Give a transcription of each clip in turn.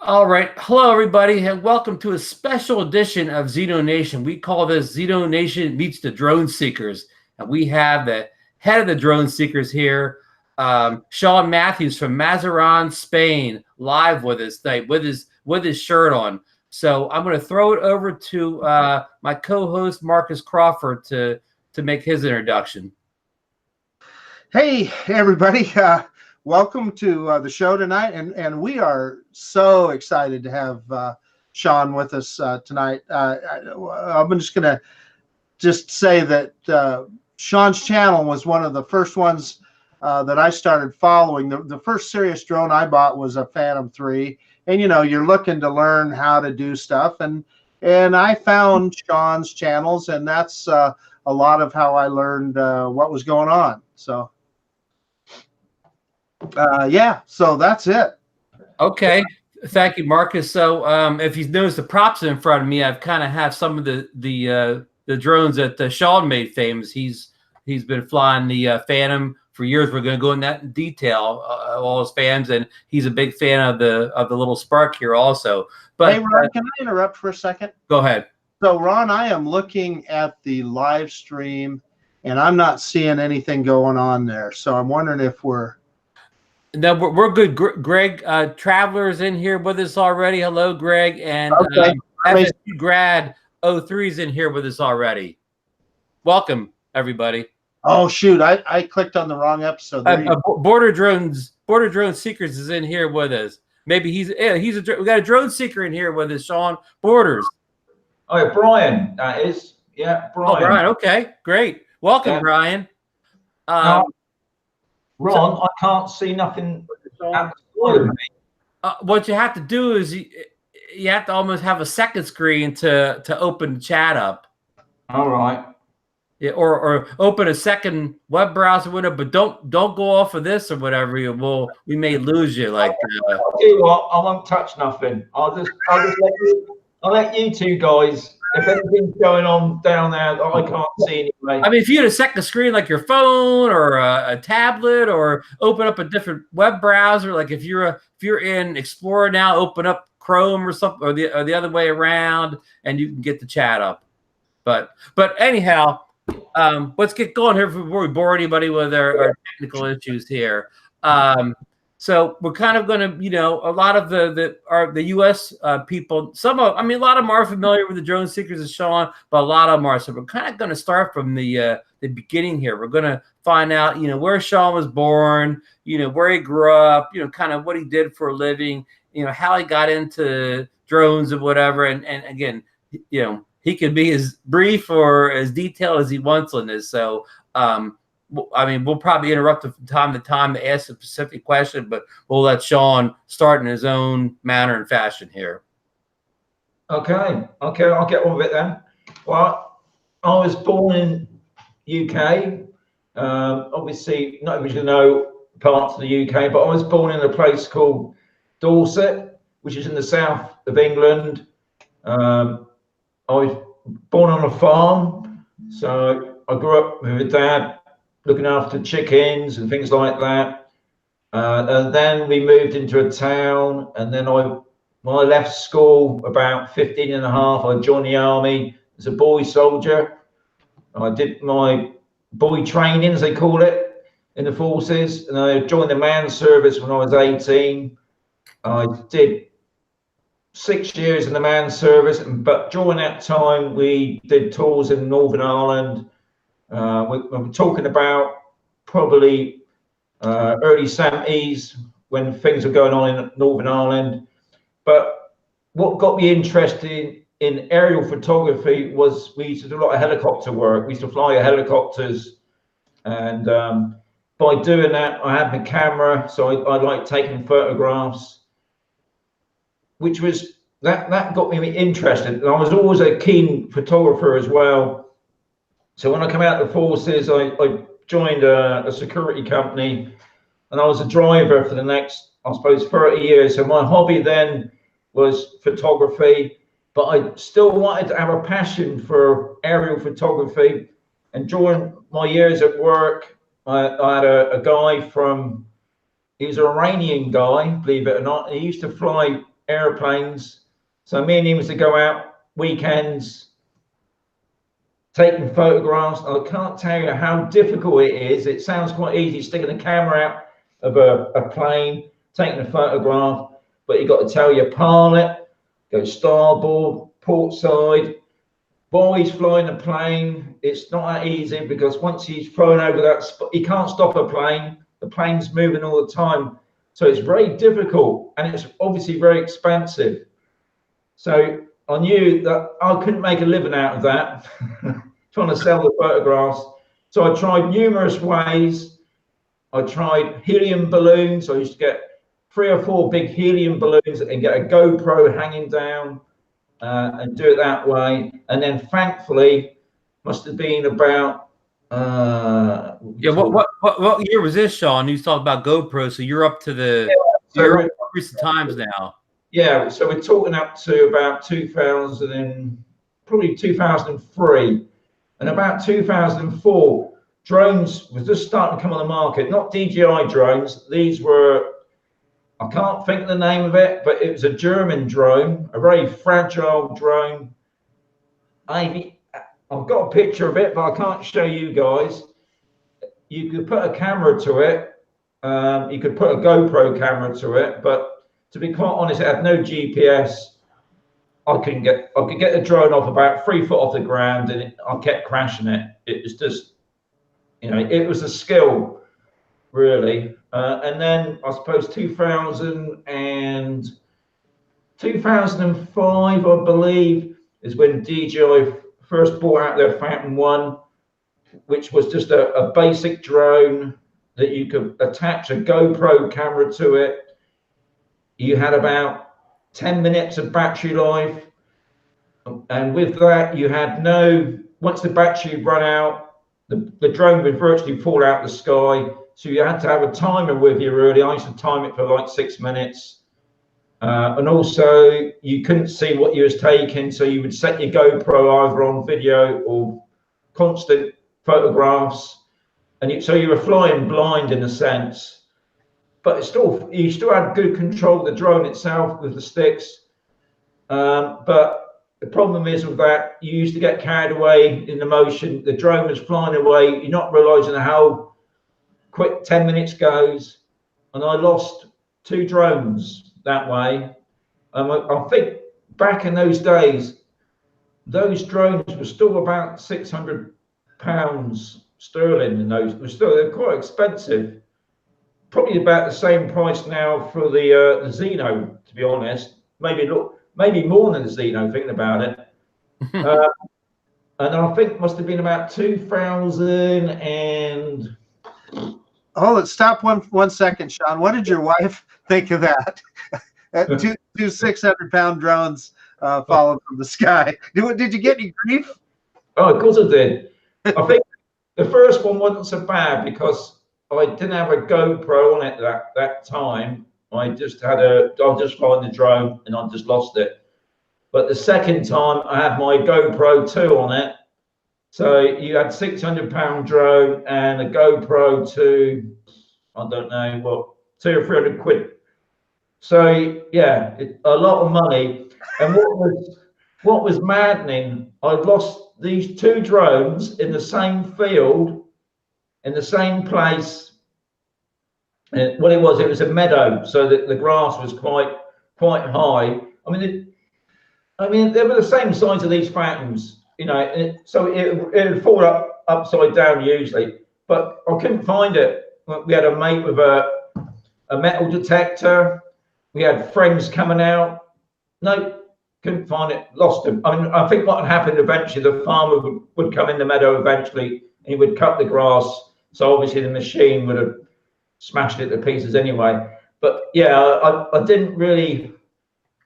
All right. Hello, everybody, and welcome to a special edition of ZinoNation. We call this ZinoNation Meets the Drone Seekers. And we have the head of the drone seekers here, Shaun Matthews from Mazarin, Spain, live with us tonight with his shirt on. So I'm going to throw it over to my co-host, Marcus Crawford, to make his introduction. Hey, everybody. Welcome to the show tonight, and we are so excited to have Shaun with us tonight. I'm just going to say that Shaun's channel was one of the first ones that I started following. The first serious drone I bought was a Phantom 3, and you're looking to learn how to do stuff, and I found Shaun's channels, and that's a lot of how I learned what was going on. So. Yeah, so that's it. Okay, thank you, Marcus. So if you notice the props in front of me, I've kind of have some of the drones that Shaun made famous. He's been flying the Phantom for years. We're going to go in that in detail, all his fans, and he's a big fan of the little Spark here also. But hey, Ron, can I interrupt for a second? Go ahead. So, Ron, I am looking at the live stream, and I'm not seeing anything going on there. So I'm wondering if we're... No, we're good. Greg Traveler's in here with us already. Hello, Greg. And okay. FSU grad 03's in here with us already. Welcome, everybody. Oh, shoot. I clicked on the wrong episode. Border Drone Seekers is in here with us. Maybe we got a drone seeker in here with us, Shaun Borders. Oh, yeah, Brian, that is. Yeah, Brian. Oh, Brian. Okay, great. Welcome, yeah. Brian. Ron, I can't see nothing at the side of me. What you have to do is you have to almost have a second screen to open the chat up. All right. Yeah, or open a second web browser window, but don't go off of this or whatever. We may lose you. Like I'll tell you what, I won't touch nothing. I'll let you two guys. If anything's going on down there that I can't see anyway. I mean, if you had a second screen like your phone or a tablet, or open up a different web browser, like if you're in Explorer now, open up Chrome or something, or the other way around, and you can get the chat up. But anyhow, let's get going here before we bore anybody with our technical issues here. So we're kind of going to, a lot of the U.S. people, a lot of them are familiar with the drone seekers and Shaun, but a lot of them are. So we're kind of going to start from the beginning here. We're going to find out, where Shaun was born, where he grew up, kind of what he did for a living, how he got into drones and whatever. And again, he can be as brief or as detailed as he wants on this. So, we'll probably interrupt from time to time to ask a specific question, but we'll let Shaun start in his own manner and fashion here. Okay, I'll get on with it then. Well, I was born in UK. Obviously, not everybody know parts of the UK, but I was born in a place called Dorset, which is in the south of England. I was born on a farm, so I grew up with a dad looking after chickens and things like that. And then we moved into a town, and then when I left school about 15 and a half, I joined the army as a boy soldier. I did my boy training, as they call it, in the forces, and I joined the man service when I was 18. I did 6 years in the man service, but during that time we did tours in Northern Ireland. We're talking about probably early 70s when things were going on in Northern Ireland. But what got me interested in aerial photography was we used to do a lot of helicopter work. We used to fly helicopters, and by doing that, I had my camera, so I liked taking photographs, which was that got me interested. And I was always a keen photographer as well. So when I came out of the forces, I joined a security company, and I was a driver for the next, I suppose, 30 years. So my hobby then was photography, but I still wanted to have a passion for aerial photography. And during my years at work, I had a guy he was an Iranian guy, believe it or not. He used to fly airplanes. So me and him was to go out weekends, taking photographs. I can't tell you how difficult it is. It sounds quite easy sticking a camera out of a plane, taking a photograph, but you got to tell your pilot, go starboard, port side. While he's flying the plane, it's not that easy because once he's flown over that spot, he can't stop a plane. The plane's moving all the time. So it's very difficult and it's obviously very expensive. So I knew that I couldn't make a living out of that, trying to sell the photographs. So I tried numerous ways. I tried helium balloons. I used to get 3 or 4 big helium balloons and get a GoPro hanging down. And do it that way, and then thankfully, must have been about what year was this, Shaun? You talked about GoPro, so you're up to the you're up to recent times now. Yeah, so we're talking up to about 2000 and probably 2003, and about 2004, drones was just starting to come on the market. Not DJI drones; these were, I can't think of the name of it, but it was a German drone, a very fragile drone. I've got a picture of it, but I can't show you guys. You could put a camera to it. You could put a GoPro camera to it, but to be quite honest, it had no GPS. I could get the drone off about 3 foot off the ground, and I kept crashing it. It was just, it was a skill, really. And then I suppose 2005, I believe, is when DJI first brought out their Phantom 1, which was just a basic drone that you could attach a GoPro camera to it. You had about 10 minutes of battery life. And with that, you had once the battery ran out, the drone would virtually fall out of the sky. So you had to have a timer with you, really. I used to time it for like 6 minutes. And also, you couldn't see what you was taking, so you would set your GoPro either on video or constant photographs. And so you were flying blind in a sense. But you still had good control of the drone itself with the sticks. But the problem is with that, you used to get carried away in the motion. The drone was flying away. You're not realizing how quick 10 minutes goes, and I lost 2 drones that way. I think back in those days, those drones were still about £600 sterling, and they're quite expensive. Probably about the same price now for the Zino, to be honest. Maybe more than the Zino, thinking about it. And I think it must have been about 2000 and. Hold it. Stop one second, Shaun. What did your wife think of that? Two 600-pound drones falling from the sky. Did you get any grief? Oh, of course I did. I think the first one wasn't so bad because I didn't have a GoPro on it that time. I was just flying the drone and I just lost it. But the second time I had my GoPro 2 on it. So you had 600-pound drone and a GoPro 2, I don't know what, 200 or 300 quid. So yeah, a lot of money. And what was maddening, I lost these 2 drones in the same field, in the same place. And what it was a meadow, so that the grass was quite high. I mean, they were the same size of these Phantoms. So it would fall upside down usually, but I couldn't find it. We had a mate with a metal detector. We had friends coming out. No, couldn't find it. Lost them. I think what had happened eventually, the farmer would come in the meadow eventually, and he would cut the grass. So obviously the machine would have smashed it to pieces anyway. But yeah, I didn't really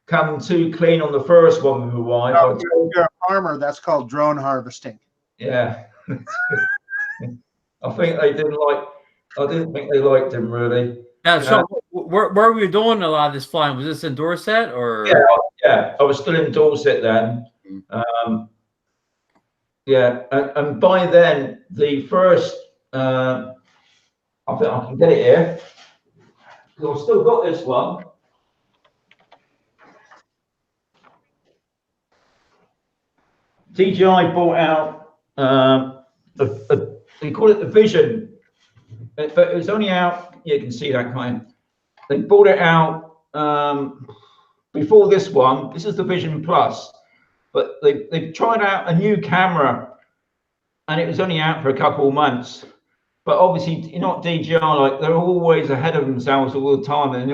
come too clean on the first one with my wife. No, you're a farmer. That's called drone harvesting. Yeah. I think they didn't like. I didn't think they liked him really. Now, Shaun, where were you doing a lot of this flying? Was this in Dorset or? Yeah. I was still in Dorset then. Yeah, and by then the first. I think I can get it here. I've still got this one. DJI bought out they call it the Vision, but it was only out. Yeah, you can see that kind. They bought it out before this one. This is the Vision Plus, but they've tried out a new camera, and it was only out for a couple of months. But obviously, you're not DJI, like they're always ahead of themselves all the time. And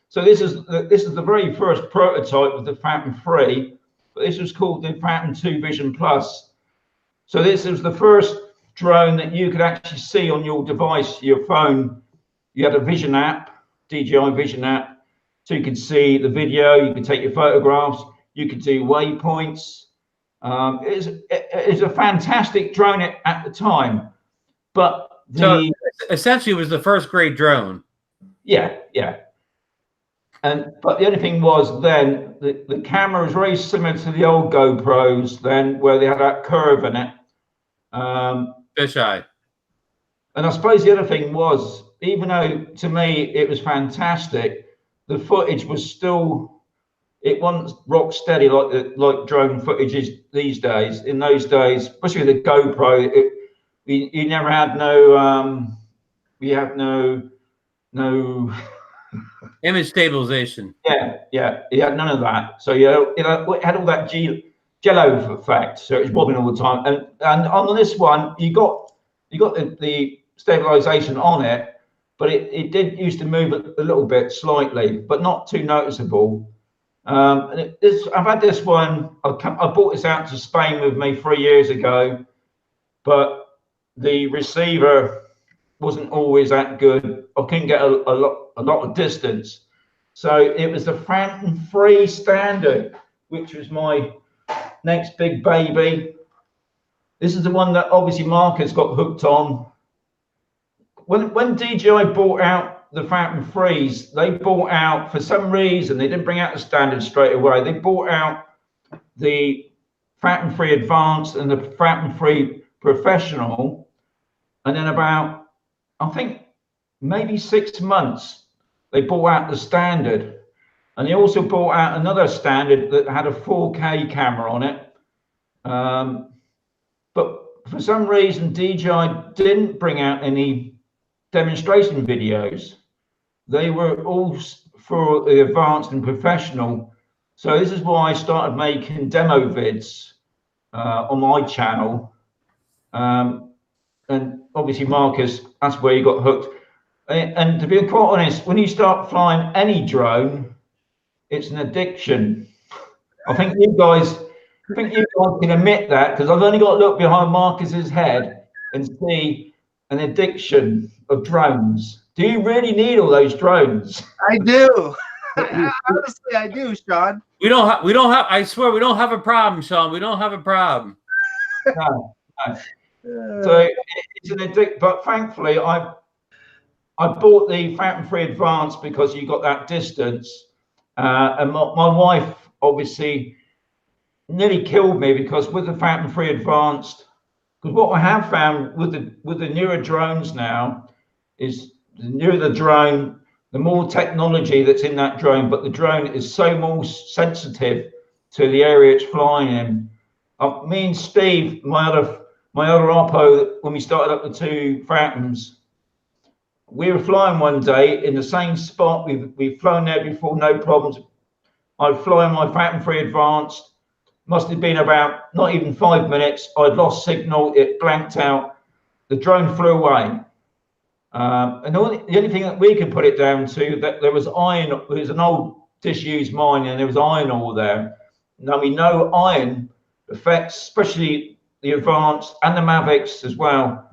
so this is the very first prototype of the Phantom 3, but this was called the Phantom 2 Vision Plus. So this was the first drone that you could actually see on your device, your phone. You had a Vision app, DJI Vision app, so you could see the video, you could take your photographs, you could do waypoints. It is a fantastic drone at the time, but so essentially it was the first great drone. Yeah. But the only thing was then the camera was very similar to the old GoPros then, where they had that curve in it. Fisheye. And I suppose the other thing was, even though to me it was fantastic, the footage was still, it wasn't rock steady like drone footage is these days. In those days, especially with the GoPro, you never had no image stabilization. Yeah, you had none of that. So it had all that jello effect, so it was bobbing all the time. And on this one, you got the stabilization on it, but it did used to move a little bit slightly, but not too noticeable. I've had this one. I bought this out to Spain with me 3 years ago, but the receiver wasn't always that good. I couldn't get a lot of distance. So it was the Phantom 3 Standard, which was my next big baby. This is the one that obviously Marcus got hooked on. When DJI bought out the Phantom 3s, they bought out, for some reason, they didn't bring out the Standard straight away. They bought out the Phantom 3 Advanced and the Phantom 3 Professional. And then about, I think, maybe 6 months, they bought out the Standard. And they also bought out another Standard that had a 4K camera on it. But for some reason, DJI didn't bring out any demonstration videos. They were all for the Advanced and Professional. So this is why I started making demo vids on my channel. And obviously Marcus, that's where he got hooked. And to be quite honest, when you start flying any drone, it's an addiction. I think you guys can admit that, because I've only got to look behind Marcus's head and see an addiction of drones. Do you really need all those drones? I do. Honestly, I do, Shaun. We don't have. I swear, we don't have a problem, Shaun. We don't have a problem. No. So it's an addiction. But thankfully, I bought the Phantom 3 Advanced because you got that distance, and my wife obviously nearly killed me, because with the Phantom 3 Advanced, because what I have found with the newer drones now is the newer the drone, the more technology that's in that drone, but the drone is so more sensitive to the area it's flying in. Me and Steve, my other oppo, when we started up the two Phantoms, we were flying one day in the same spot. We've flown there before, no problems. I'd fly my Phantom 3 Advanced. Must have been about not even 5 minutes. I'd lost signal. It blanked out. The drone flew away. And the only thing that we could put it down to, that there was iron. It was an old disused mine, and there was iron ore there. Now we know iron affects, especially the Advanced and the Mavics as well.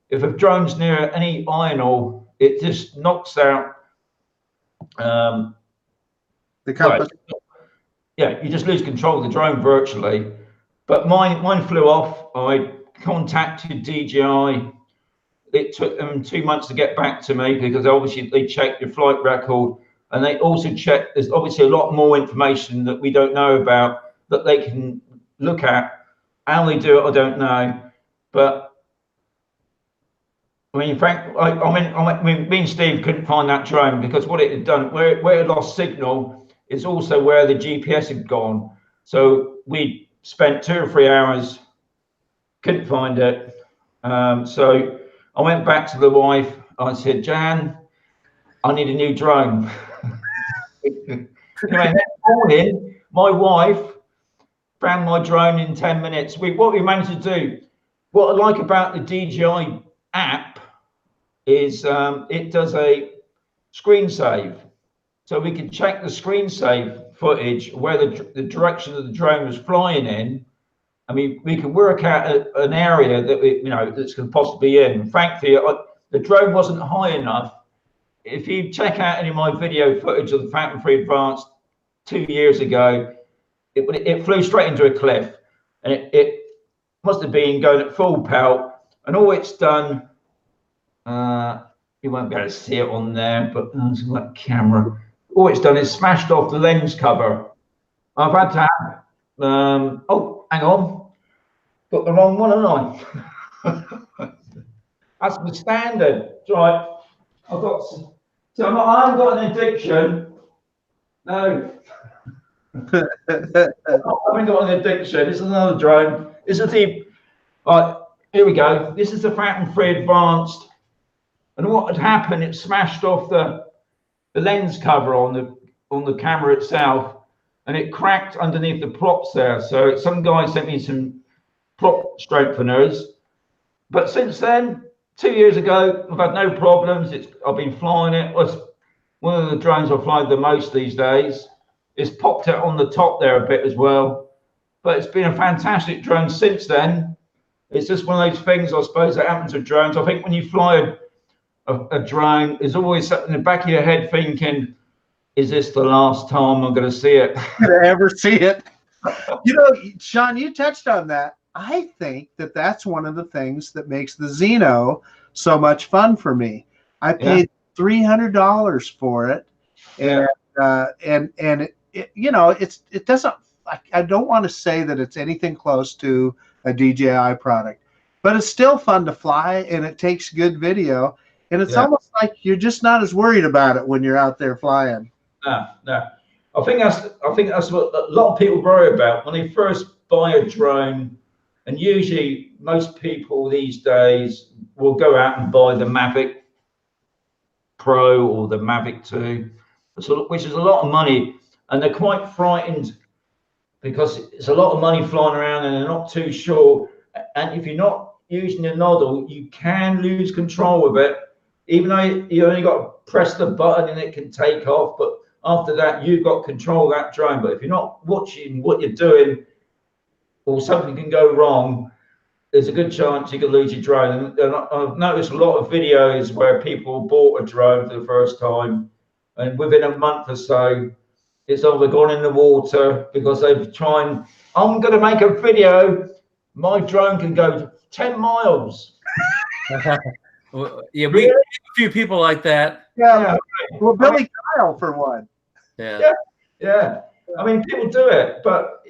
If a drone's near any iron ore, it just knocks out the compass. Right. Yeah, you just lose control of the drone virtually. But mine flew off. I contacted DJI. It took them 2 months to get back to me, because obviously they checked your flight record, and they also checked, there's obviously a lot more information that we don't know about that they can look at. How they do it, I don't know. But I mean, in fact, I mean, me and Steve couldn't find that drone, because what it had done, where it lost signal, is also where the GPS had gone. So we spent 2 or 3 hours, couldn't find it. So I went back to the wife. I said, Jan, I need a new drone. Anyway, next morning, my wife found my drone in 10 minutes. What we managed to do, what I like about the DJI app is it does a screen save. So we can check the screen save footage where the direction of the drone was flying in. I mean, we can work out an area that that's going to possibly be in. Frankly, the drone wasn't high enough. If you check out any of my video footage of the Phantom 3 Advanced 2 years ago, it flew straight into a cliff, and it must have been going at full pelt. And all it's done, you won't be able to see it on there, but there's that camera. All it's done is smashed off the lens cover. I've had to have, oh, hang on, got the wrong one, haven't I? That's the standard. It's right. I've got some, so I haven't got an addiction. No. I haven't got an addiction. This is another drone. This is the, right, here we go. This is the Phantom 3 Advanced. And what had happened, it smashed off the lens cover on the camera itself, and it cracked underneath the props there. So some guy sent me some prop strengtheners. But since then, 2 years ago, I've had no problems. I've been flying it. It's one of the drones I fly the most these days. It's popped it on the top there a bit as well. But it's been a fantastic drone since then. It's just one of those things, I suppose, that happens with drones. I think when you fly a drone, there's always something in the back of your head thinking, is this the last time I'm going to see it? Gonna ever see it? You know, Shaun, you touched on that. I think that's one of the things that makes the Zino so much fun for me. I paid $300 for it, and it you know, it doesn't. I don't want to say that it's anything close to a DJI product, but it's still fun to fly, and it takes good video, and it's almost like you're just not as worried about it when you're out there flying. No. I think that's what a lot of people worry about when they first buy a drone. And usually most people these days will go out and buy the Mavic Pro or the Mavic 2, which is a lot of money. And they're quite frightened because it's a lot of money flying around and they're not too sure. And if you're not using the nozzle, you can lose control of it, even though you only got to press the button and it can take off. But after that, you've got control of that drone. But if you're not watching what you're doing, or something can go wrong, there's a good chance you could lose your drone. And I've noticed a lot of videos where people bought a drone for the first time, and within a month or so, it's either gone in the water because they've tried, I'm going to make a video, my drone can go 10 miles. Well, yeah, we have a few people like that. Yeah. Well, Billy Kyle, for one. Yeah. I mean, people do it, but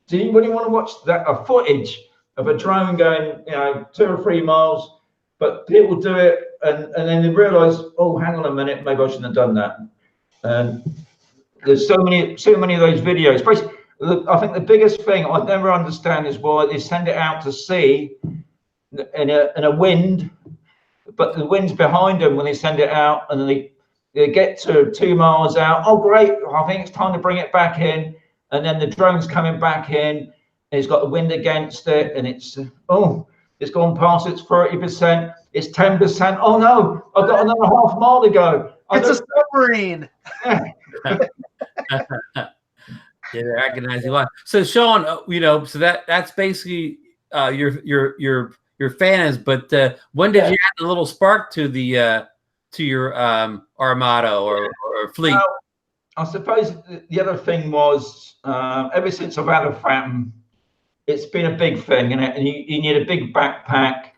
do you really want to watch a footage of a drone going, 2 or 3 miles? But people do it, and then they realise, oh, hang on a minute, maybe I shouldn't have done that. And there's so many of those videos. Basically, I think the biggest thing I never understand is why they send it out to sea in a wind, but the wind's behind them when they send it out, and then they get to 2 miles out. Oh, great! I think it's time to bring it back in. And then the drone's coming back in, and it's got the wind against it, and it's gone past its 30%, it's 10%. Oh no, I've got another half mile to go. It's a submarine. Yeah, they're recognizing one. So Shaun, so that's basically your fans. But when did you add a little spark to your armada or fleet? I suppose the other thing was, ever since I've had a Phantom, it's been a big thing, and you need a big backpack.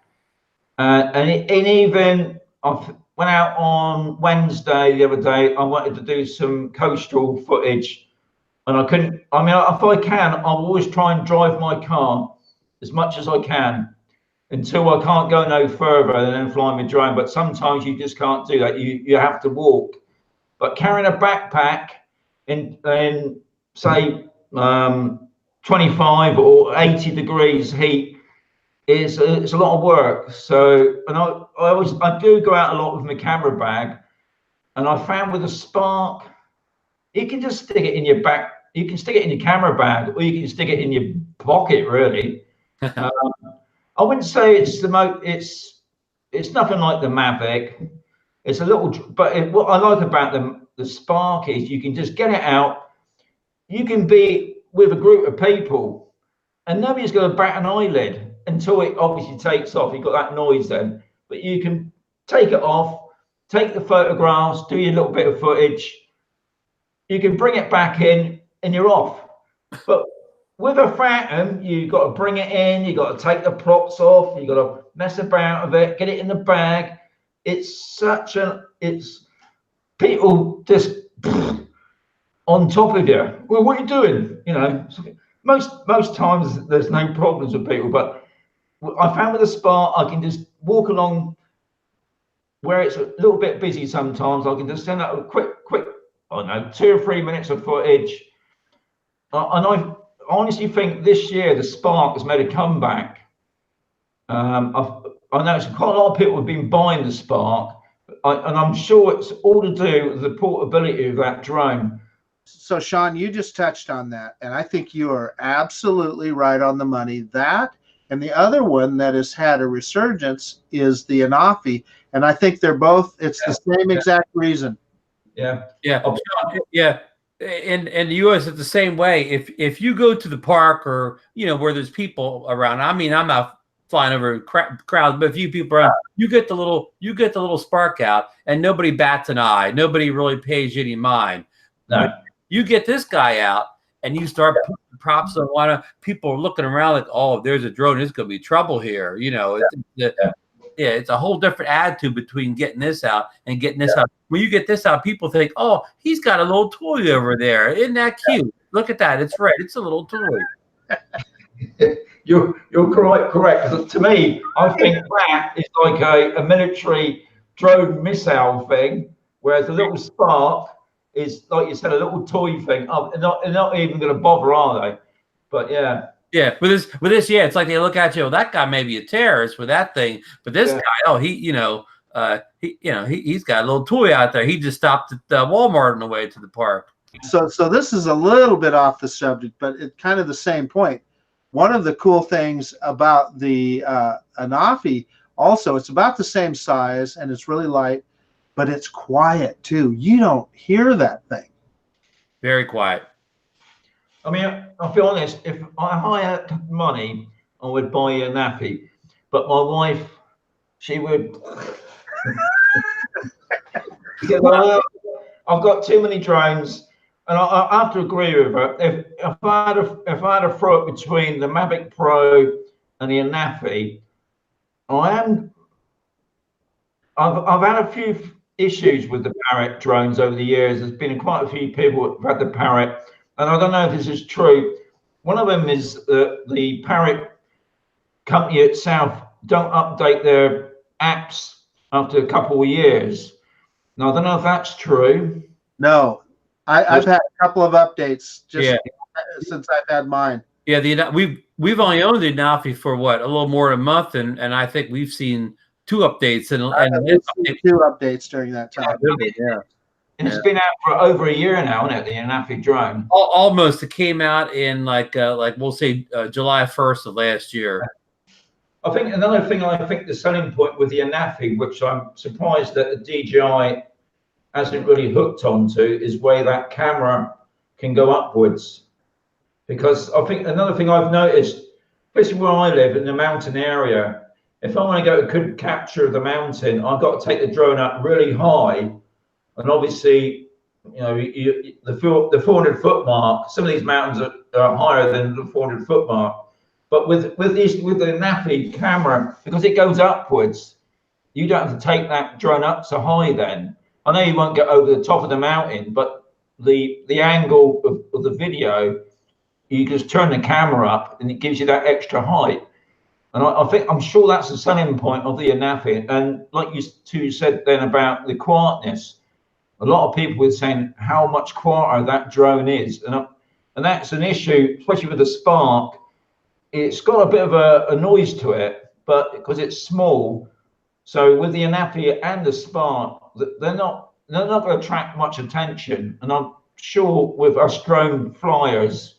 And even I went out on Wednesday the other day. I wanted to do some coastal footage, and I couldn't. I mean, if I can, I'll always try and drive my car as much as I can until I can't go no further and then fly my drone. But sometimes you just can't do that. You have to walk. But carrying a backpack in say 25 or 80 degrees heat is it's a lot of work. So, and I do go out a lot with my camera bag, and I found with a Spark, you can just stick it in your back. You can stick it in your camera bag, or you can stick it in your pocket. Really, I wouldn't say it's the most. It's nothing like the Mavic. It's a little, but what I like about the Spark is you can just get it out. You can be with a group of people, and nobody's going to bat an eyelid until it obviously takes off. You've got that noise then, but you can take it off, take the photographs, do your little bit of footage. You can bring it back in, and you're off. But with a Phantom, you've got to bring it in, you've got to take the props off, you've got to mess about with it, get it in the bag. It's people just on top of you. Well, what are you doing? You know, most times there's no problems with people, but I found with a Spark, I can just walk along where it's a little bit busy sometimes. I can just send out a quick, I don't know, 2 or 3 minutes of footage. And I honestly think this year the Spark has made a comeback. I know quite a lot of people have been buying the Spark, and I'm sure it's all to do with the portability of that drone. So, Shaun, you just touched on that, and I think you are absolutely right on the money. That and the other one that has had a resurgence is the Anafi, and I think they're both. It's the same exact reason. Yeah. Yeah. In the U.S., it's the same way. If you go to the park or where there's people around, I mean, I'm not flying over crowds, but a few people around, you get the little Spark out, and nobody bats an eye. Nobody really pays you any mind. No. But you get this guy out, and you start putting props on one. People are looking around like, oh, there's a drone. There's going to be trouble here. It's a whole different attitude between getting this out and getting this out. When you get this out, people think, oh, he's got a little toy over there. Isn't that cute? Look at that. It's red. It's a little toy. You're correct. Because to me, I think that is like a military drone missile thing, whereas the little Spark is, like you said, a little toy thing. They're not even going to bother, are they? But yeah. Yeah, with this, yeah, it's like they look at you. That guy may be a terrorist with that thing, but this guy, oh, he's got a little toy out there. He just stopped at Walmart on the way to the park. So this is a little bit off the subject, but it's kind of the same point. One of the cool things about the Anafi, also, it's about the same size and it's really light, but it's quiet too. You don't hear that thing. Very quiet. I mean, I'll be honest, if I had money, I would buy a Nappy. But my wife, she would. I've got too many drones, and I have to agree with her. If I had a throw it between the Mavic Pro and the Anafi, I've had a few issues with the Parrot drones over the years. There's been quite a few people who've had the Parrot. And I don't know if this is true. One of them is the Parrot company itself don't update their apps after a couple of years. Now, I don't know if that's true. No, I've had a couple of updates since I've had mine. Yeah, we've only owned the Anafi for what, a little more than a month, and I think we've seen 2 updates and 2 updates during that time. Yeah. And it's been out for over a year now, isn't it? The Anafi drone. Almost. It came out in like we'll say July 1st of last year. I think another thing, the selling point with the Anafi, which I'm surprised that the DJI hasn't really hooked onto, is where that camera can go upwards. Because I think another thing I've noticed, especially where I live in the mountain area, if I want to get a good capture of the mountain, I've got to take the drone up really high. And obviously, the 400-foot mark. Some of these mountains are higher than the 400-foot mark. But with the Anafi camera, because it goes upwards, you don't have to take that drone up so high. Then I know you won't get over the top of the mountain, but the angle of the video, you just turn the camera up, and it gives you that extra height. And I'm sure that's the selling point of the Anafi. And like you two said then about the quietness. A lot of people were saying how much quieter that drone is, and and that's an issue, especially with the Spark. It's got a bit of a noise to it, but because it's small, so with the Anafi and the Spark, they're not going to attract much attention. And I'm sure with us drone flyers,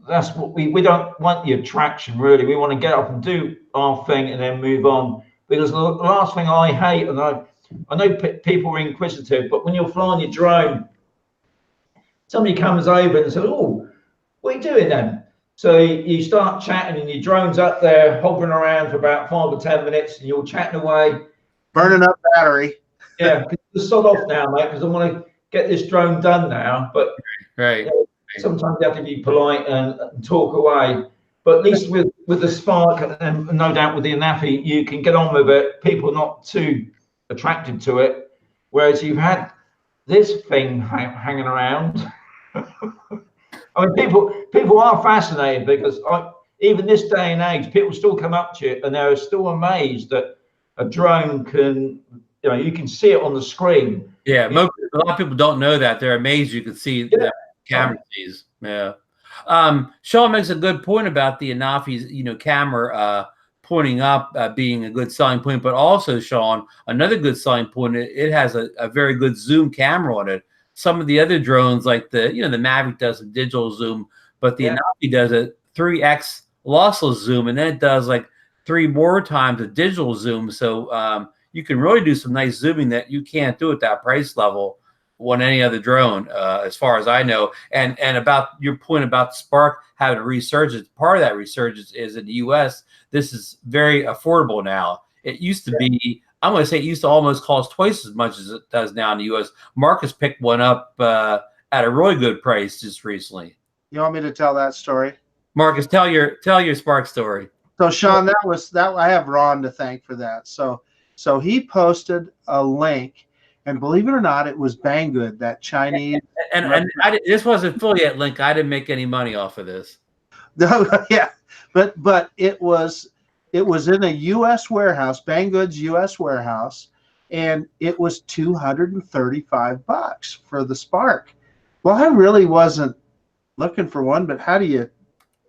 that's what we don't want, the attraction really. We want to get up and do our thing and then move on. Because the last thing I hate, and I know people are inquisitive, but when you're flying your drone, somebody comes over and says, "Oh, what are you doing then?" So you start chatting and your drone's up there hovering around for about 5 or 10 minutes and you're chatting away. Burning up battery. Yeah, just sod off now, mate, because I want to get this drone done now. But right. You know, sometimes you have to be polite and talk away. But at least with the Spark and no doubt with the Anafi, you can get on with it. People are not too attracted to it. Whereas you've had this thing hanging around. I mean, people are fascinated because even this day and age, people still come up to it and they're still amazed that a drone can, you can see it on the screen. Yeah, a lot of people don't know that. They're amazed you can see the camera sees. Yeah. Shaun makes a good point about the Anafi's, camera pointing up being a good selling point, but also, Shaun, another good selling point, it has a very good zoom camera on it. Some of the other drones, like the Mavic does a digital zoom, but the Anafi does a 3x lossless zoom, and then it does like 3 more times a digital zoom. So you can really do some nice zooming that you can't do at that price level on any other drone, as far as I know. And about your point about Spark having a resurgence, part of that resurgence is in the U.S. This is very affordable now. It used to be, I'm going to say it used to almost cost twice as much as it does now in the U.S. Marcus picked one up at a really good price just recently. You want me to tell that story? Marcus, tell your Spark story. So Shaun, that I have Ron to thank for that. So he posted a link, and believe it or not, it was Banggood, that Chinese. And this wasn't affiliate link. I didn't make any money off of this. Yeah, but it was in a U.S. warehouse, Banggood's U.S. warehouse, and it was $235 for the Spark. Well, I really wasn't looking for one, but how do you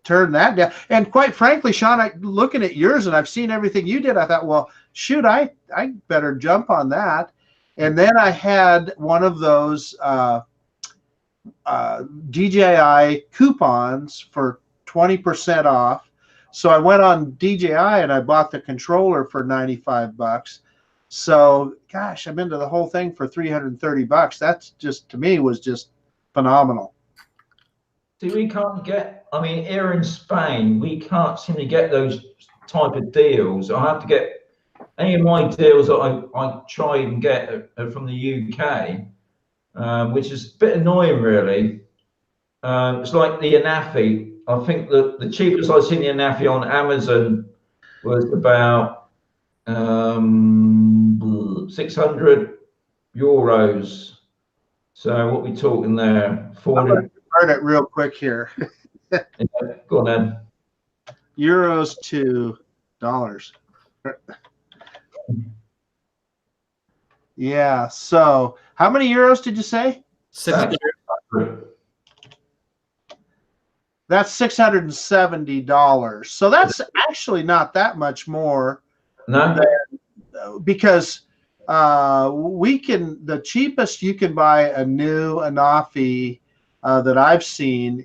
turn that down? And quite frankly, Shaun, looking at yours, and I've seen everything you did, I thought, well, shoot, I better jump on that. And then I had one of those DJI coupons for 20% off. So I went on DJI and I bought the controller for $95. So gosh, I'm into the whole thing for $330. That's just, to me, was just phenomenal. See, we can't get, I mean, here in Spain, we can't seem to get those type of deals. I have to get any of my deals that I try and get from the UK, which is a bit annoying, really. It's like the Anafi. I think the cheapest I've seen the Anafi on Amazon was about €600. So what we talking there? 400. Convert it real quick here. Yeah, go on then. Euros to dollars. Yeah. So how many euros did you say? 600. That's $670. So that's actually not that much more. No. Because the cheapest you can buy a new Anafi that I've seen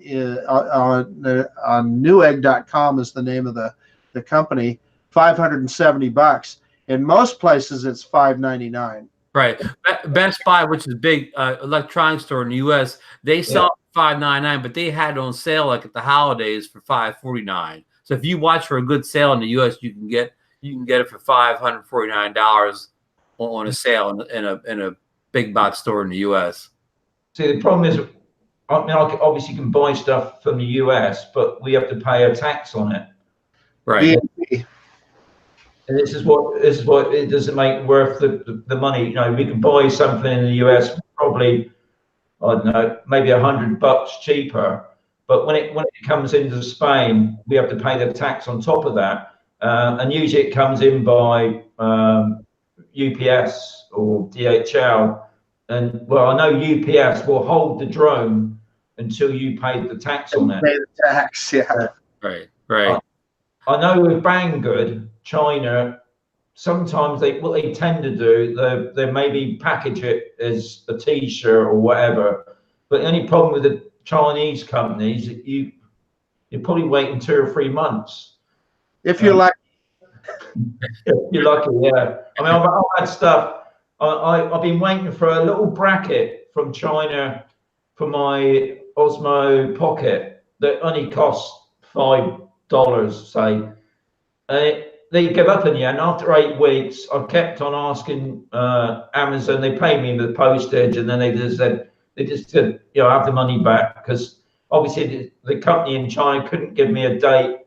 on newegg.com is the name of the company, $570. In most places, it's $599. Right. Best Buy, which is a big electronics store in the U.S., they sell it for $599, but they had it on sale like at the holidays for $549. So if you watch for a good sale in the U.S., you can get it for $549 on a sale in a big box store in the U.S. See, the problem is, I mean, obviously you can buy stuff from the US, but we have to pay a tax on it. Right. And this is what it doesn't make worth the money. You know, we can buy something in the US probably, I don't know, maybe $100 cheaper. But when it comes into Spain, we have to pay the tax on top of that. And usually it comes in by UPS or DHL. And well, I know UPS will hold the drone until you paid the tax on it. Pay the tax, yeah. Right, right. I know with Banggood, China, sometimes what they tend to do, they maybe package it as a T-shirt or whatever. But the only problem with the Chinese companies, you're probably waiting 2 or 3 months. If you're lucky. If you're lucky, yeah. I mean, I've had stuff. I've been waiting for a little bracket from China for my Osmo Pocket that only costs $5, say. They give up in the end. After 8 weeks, I kept on asking Amazon. They paid me the postage, and then they just said, you know, have the money back, because obviously the company in China couldn't give me a date.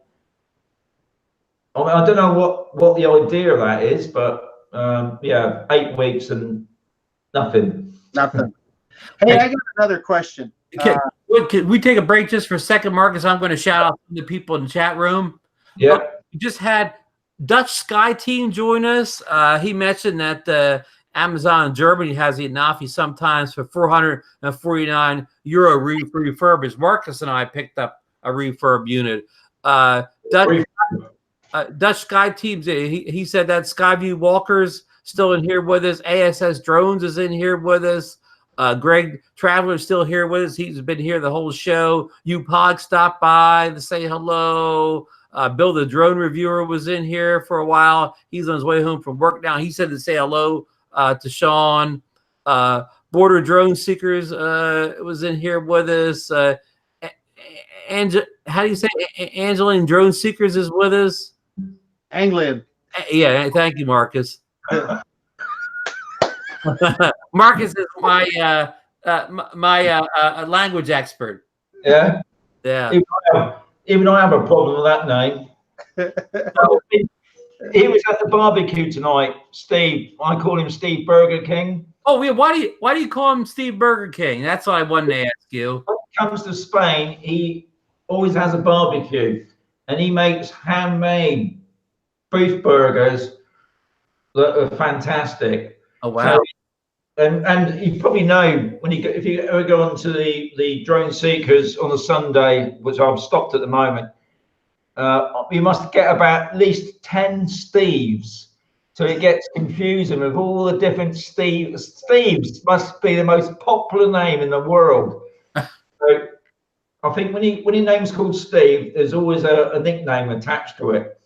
I mean, I don't know what the idea of that is, but yeah, 8 weeks and nothing. Nothing. Hey, I got another question. Can we take a break just for a second, Marcus? I'm going to shout out to the people in the chat room. Yeah. We just had Dutch Sky Team join us. He mentioned that Amazon in Germany has the Anafi sometimes for €449 refurbished. Marcus and I picked up a refurb unit. Dutch Sky Teams, he said that Skyview Walker's still in here with us. ASS Drones is in here with us. Greg Traveler's still here with us. He's been here the whole show. UPOG stopped by to say hello. Bill the Drone Reviewer was in here for a while. He's on his way home from work now. He said to say hello to Shaun. Border Drone Seekers was in here with us. How do you say Angeline Drone Seekers is with us? Anglian. Yeah, thank you, Marcus. Marcus is my language expert. Yeah. Yeah. Even I have a problem with that name. He was at the barbecue tonight, Steve. I call him Steve Burger King. Oh, yeah. Why do you call him Steve Burger King? That's what I wanted to ask you. When he comes to Spain, he always has a barbecue, and he makes handmade beef burgers that are fantastic. Oh wow! So, and you probably know if you ever go onto the Drone Seekers on a Sunday, which I've stopped at the moment, you must get about at least 10 Steves. So it gets confusing with all the different Steves. Steves must be the most popular name in the world. So I think when your name's called Steve, there's always a nickname attached to it.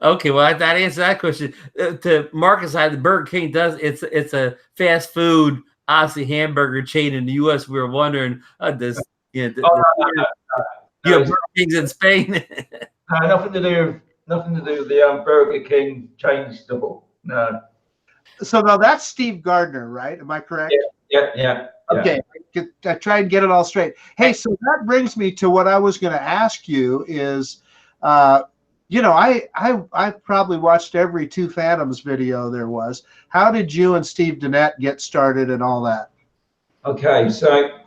Okay, well that answers that question. To Marcus, the Burger King it's a fast food, obviously hamburger chain in the U.S. We were wondering does you have Burger Kings in Spain? Nothing to do with the Burger King chain store. No. So now that's Steve Gardner, right? Am I correct? Yeah. Okay, I try and get it all straight. Hey, so that brings me to what I was going to ask you is, you know, I probably watched every Two Phantoms video there was. How did you and Steve Dennett get started and all that? Okay, so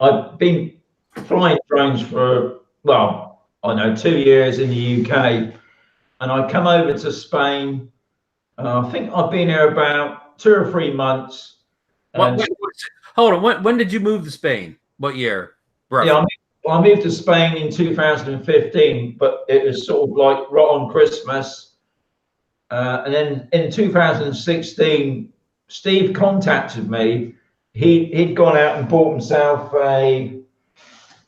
I've been flying drones for, well, I know 2 years in the UK, and I come over to Spain. I think I've been here about 2 or 3 months. Hold on. When did you move to Spain? What year? Roughly? Yeah, I moved to Spain in 2015, but it was sort of like right on Christmas. And then in 2016, Steve contacted me. He'd gone out and bought himself a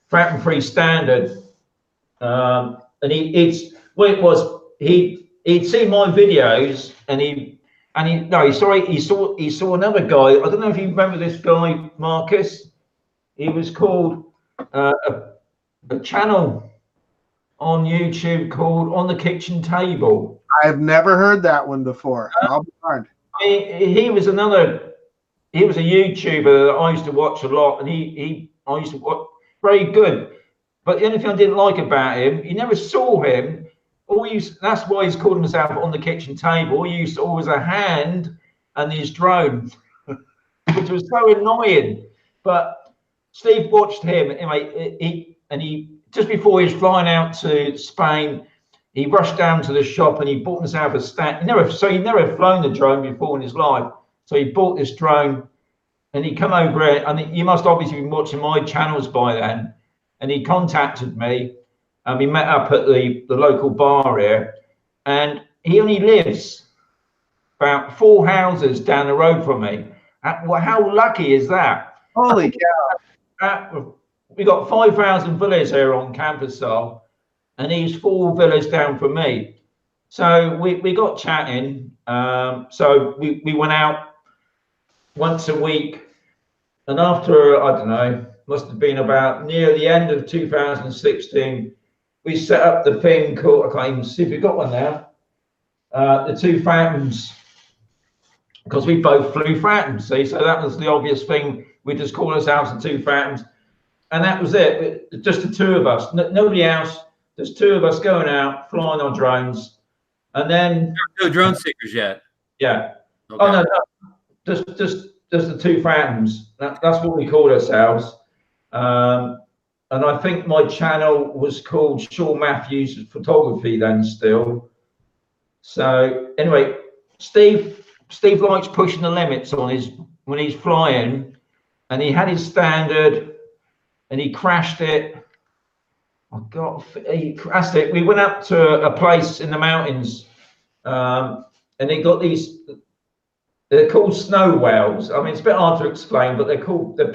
Phantom 3 Standard, and he'd seen my videos, and he saw another guy. I don't know if you remember this guy, Marcus. He was called a channel on YouTube called On the Kitchen Table. I've never heard that one before. I'll be darned. He was a YouTuber that I used to watch a lot, and I used to watch, very good. But the only thing I didn't like about him, you never saw him. That's why he's called himself On the Kitchen Table. All you saw was a hand and his drone, which was so annoying. But Steve watched him anyway. He just before he was flying out to Spain, he rushed down to the shop and he bought himself a stand. He'd never flown the drone before in his life, so he bought this drone. and he come over here, and you must obviously been watching my channels by then. And he contacted me, and we met up at the local bar here. And he only lives about 4 houses down the road from me. Well, how lucky is that? Holy cow! We got 5,000 villas here on campus, and he's 4 villas down from me. So we got chatting. So we went out once a week, and after, I don't know, must have been about near the end of 2016, we set up the thing called, I can't even see if we got one now, the 2 Phantoms, because we both flew Phantoms, see, so that was the obvious thing. We just called ourselves the 2 Phantoms, and that was it, just the 2 of us, nobody else, just 2 of us going out, flying on drones, and then... No drone seekers yet? Yeah. Okay. Oh, no, just the 2 Phantoms, that's what we called ourselves. And I think my channel was called Shaun Matthews Photography then still. So anyway, Steve likes pushing the limits on when he's flying, and he had his standard and he crashed it. Oh God, he crashed it. We went up to a place in the mountains, and they got these, they're called snow whales. I mean, it's a bit hard to explain, but they're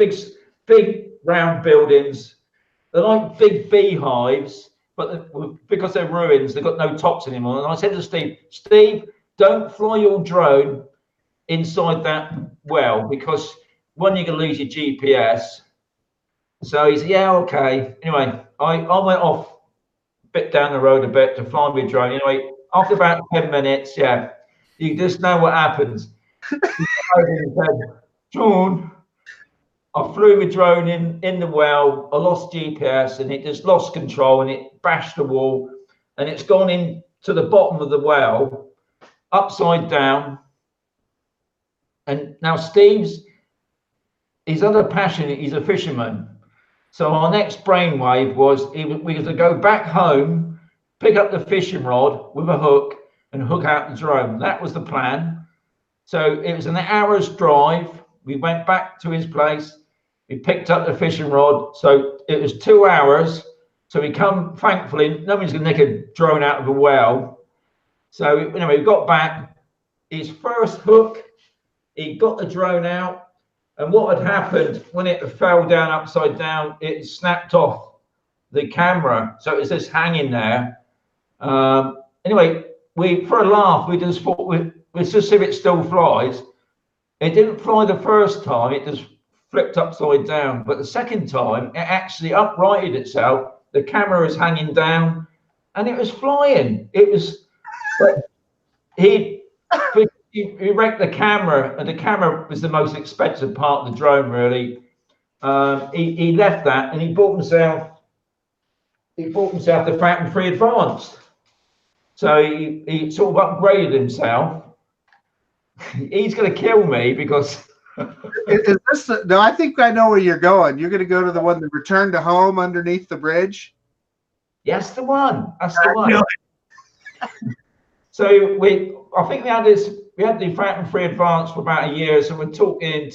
big round buildings. They're like big beehives, but because they're ruins, they've got no tops anymore. And I said to Steve, don't fly your drone inside that well, because one, you're going to lose your GPS. So he said, yeah, okay. Anyway, I went off a bit down the road a bit to fly my drone. Anyway, after about 10 minutes, yeah, you just know what happens. He said, Shaun, I flew my drone in the well, I lost GPS, and it just lost control, and it bashed the wall, and it's gone into the bottom of the well, upside down. And now Steve's, his other passion, he's a fisherman. So our next brainwave was we were to go back home, pick up the fishing rod with a hook, and hook out the drone. That was the plan. So it was an hour's drive. We went back to his place. We picked up the fishing rod. So it was 2 hours. So we come, thankfully, nobody's going to nick a drone out of a well. So anyway, we got back. His first hook, he got the drone out. And what had happened when it fell down upside down, it snapped off the camera. So it was just hanging there. Anyway, for a laugh, we just thought, let's just see if it still flies. It didn't fly the first time, it just flipped upside down. But the second time, it actually uprighted itself. The camera was hanging down and it was flying. It was, but he wrecked the camera, and the camera was the most expensive part of the drone, really. He left that and he bought himself the Phantom 3 Advanced. So he sort of upgraded himself. He's going to kill me because... Is this no, I think I know where you're going. You're going to go to the one that returned to home underneath the bridge? Yes, the one. That's the one. So I think we had the Phantom 3 Advanced for about a year. So we're talking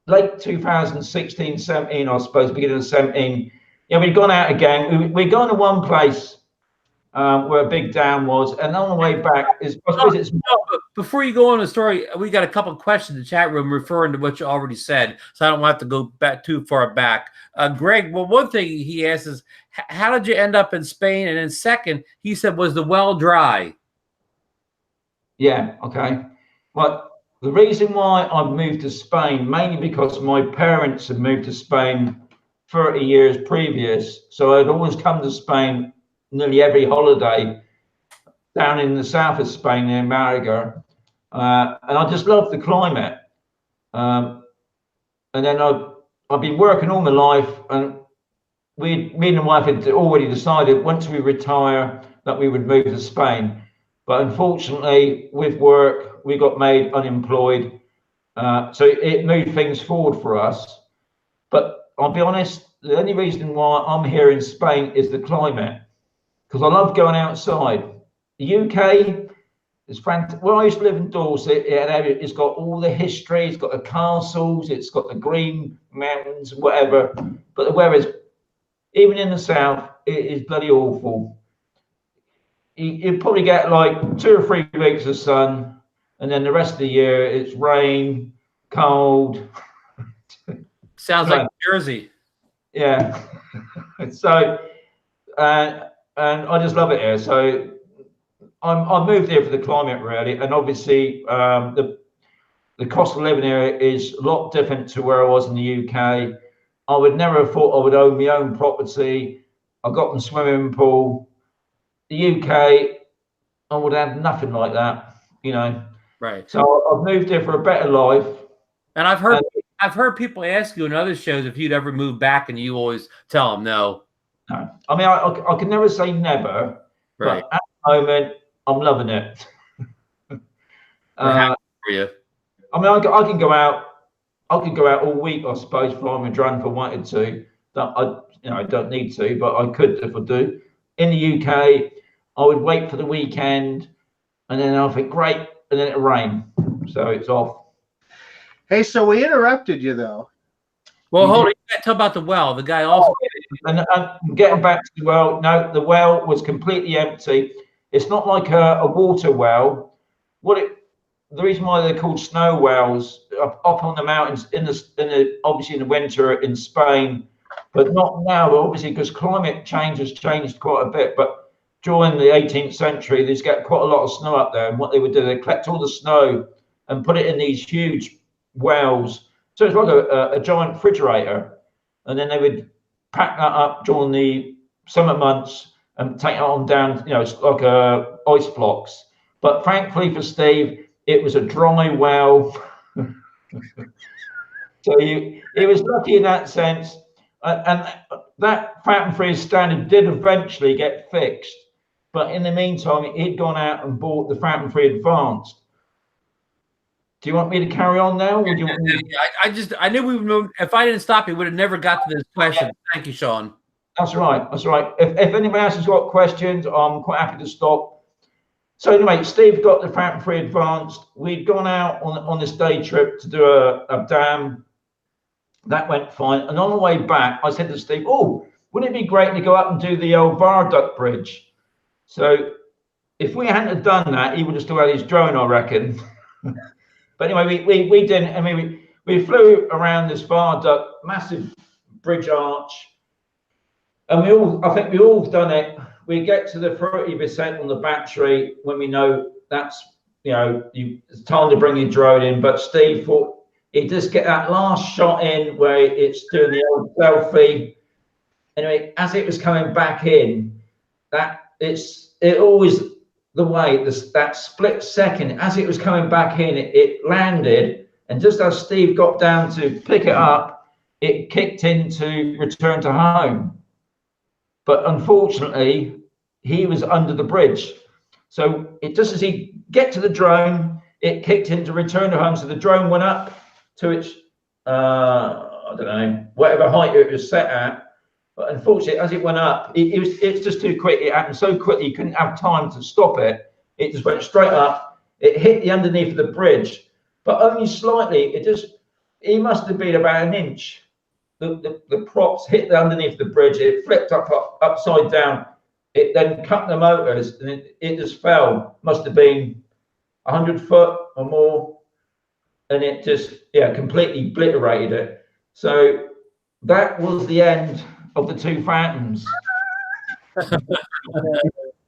late 2016, 17, I suppose, beginning of 17. Yeah, we'd gone out again. We'd gone to one place where a big dam was, and on the way back before you go on the story, we got a couple of questions in the chat room referring to what you already said, so I don't have to go back too far back. Greg, well, one thing he asked is, how did you end up in Spain? And then second, he said, was the well dry? Yeah, okay. Well, the reason why I moved to Spain, mainly because my parents had moved to Spain 30 years previous, so I'd always come to Spain nearly every holiday down in the south of Spain near Malaga, and I just love the climate. And then I've been working all my life, and me and my wife had already decided once we retire that we would move to Spain. But unfortunately, with work, we got made unemployed, so it moved things forward for us. But I'll be honest, the only reason why I'm here in Spain is the climate, because I love going outside. The UK, It's fantastic. Well, I used to live in Dorset. It's got all the history. It's got the castles. It's got the green mountains, whatever. But the weather is, even in the south, it is bloody awful. You probably get like 2 or 3 weeks of sun, and then the rest of the year it's rain, cold. Sounds like Jersey. Yeah. So, and I just love it here. So I moved here for the climate, really, and obviously the cost of living here is a lot different to where I was in the UK. I would never have thought I would own my own property. I've got my swimming pool. The UK, I would have nothing like that, you know. Right. So I've moved here for a better life. And I've heard people ask you in other shows if you'd ever move back, and you always tell them no. No, I mean I can never say never, right. But at the moment I'm loving it. For you. I mean, I can go out. I could go out all week, I suppose, flying my drone if I wanted to. That I don't need to, but I could if I do. In the UK, I would wait for the weekend, and then I'll think, great, and then it'll rain, so it's off. Hey, so we interrupted you though. Well, hold on. You got to tell about the well. The guy also. And getting back to the well, no, the well was completely empty. It's not like a water well. The reason why they're called snow wells up on the mountains obviously in the winter in Spain, but not now, obviously, because climate change has changed quite a bit. But during the 18th century, there's got quite a lot of snow up there, and what they would do, they collect all the snow and put it in these huge wells. So it's like a giant refrigerator, and then they would pack that up during the summer months and take it on down. You know, it's like ice blocks. But thankfully for Steve, it was a dry well. So he was lucky in that sense. And that fountain freeze standard did eventually get fixed. But in the meantime, he'd gone out and bought the fountain free advanced. Do you want me to carry on now? Or do you want me to... I knew we would. If I didn't stop, we would have never got to this question. Yeah. Thank you, Shaun. That's right. That's right. If anybody else has got questions, I'm quite happy to stop. So anyway, Steve got the fountain free advanced. We'd gone out on this day trip to do a dam. That went fine. And on the way back, I said to Steve, "Oh, wouldn't it be great to go up and do the old viaduct bridge?" So if we hadn't have done that, he would have still had his drone, I reckon. But anyway, we didn't. I mean, we flew around this viaduct, massive bridge arch, and I think we all done it. We get to the 30% on the battery when we know that's, it's time to bring your drone in. But Steve thought he'd just get that last shot in where it's doing the old selfie. Anyway, as it was coming back in, it always the way that split second as it was coming back in, it landed, and just as Steve got down to pick it up, it kicked in to return to home. But unfortunately, he was under the bridge. So just as he get to the drone, it kicked in to return to home. So the drone went up to its, I don't know, whatever height it was set at. But unfortunately, as it went up, it's just too quick. It happened so quickly, you couldn't have time to stop it. It just went straight up. It hit the underneath of the bridge, but only slightly. He must have been about an inch. The props hit the underneath the bridge. It flipped upside down. It then cut the motors, and it just fell. Must have been 100 foot or more, and it just completely obliterated it. So that was the end of the two Phantoms.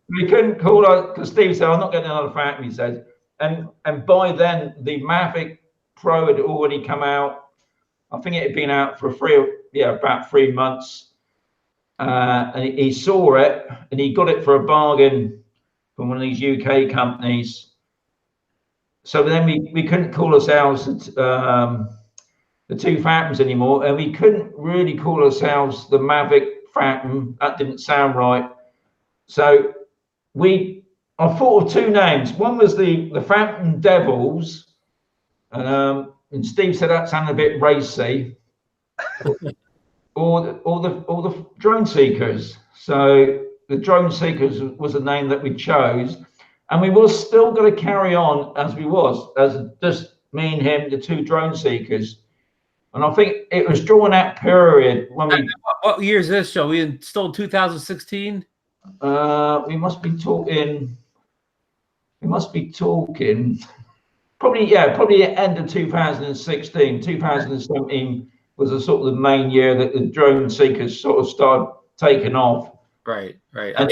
We couldn't call out because Steve said, "I'm not getting another Phantom," he said, and by then the Mavic Pro had already come out. I think it had been out for about 3 months, and he saw it and he got it for a bargain from one of these UK companies. So then we couldn't call ourselves the two Phantoms anymore, and we couldn't really call ourselves the Mavic Phantom. That didn't sound right. So I thought of two names. One was the Phantom Devils, and Steve said that sounded a bit racy, or the Drone Seekers. So the Drone Seekers was the name that we chose, and we was still going to carry on as we was, as just me and him, the two drone seekers. And I think it was during that period when we. What year is this show? We still 2016. We must be talking. We must be talking. Probably the end of 2016. 2017 was a sort of the main year that the drone seekers sort of started taking off. Right. I'm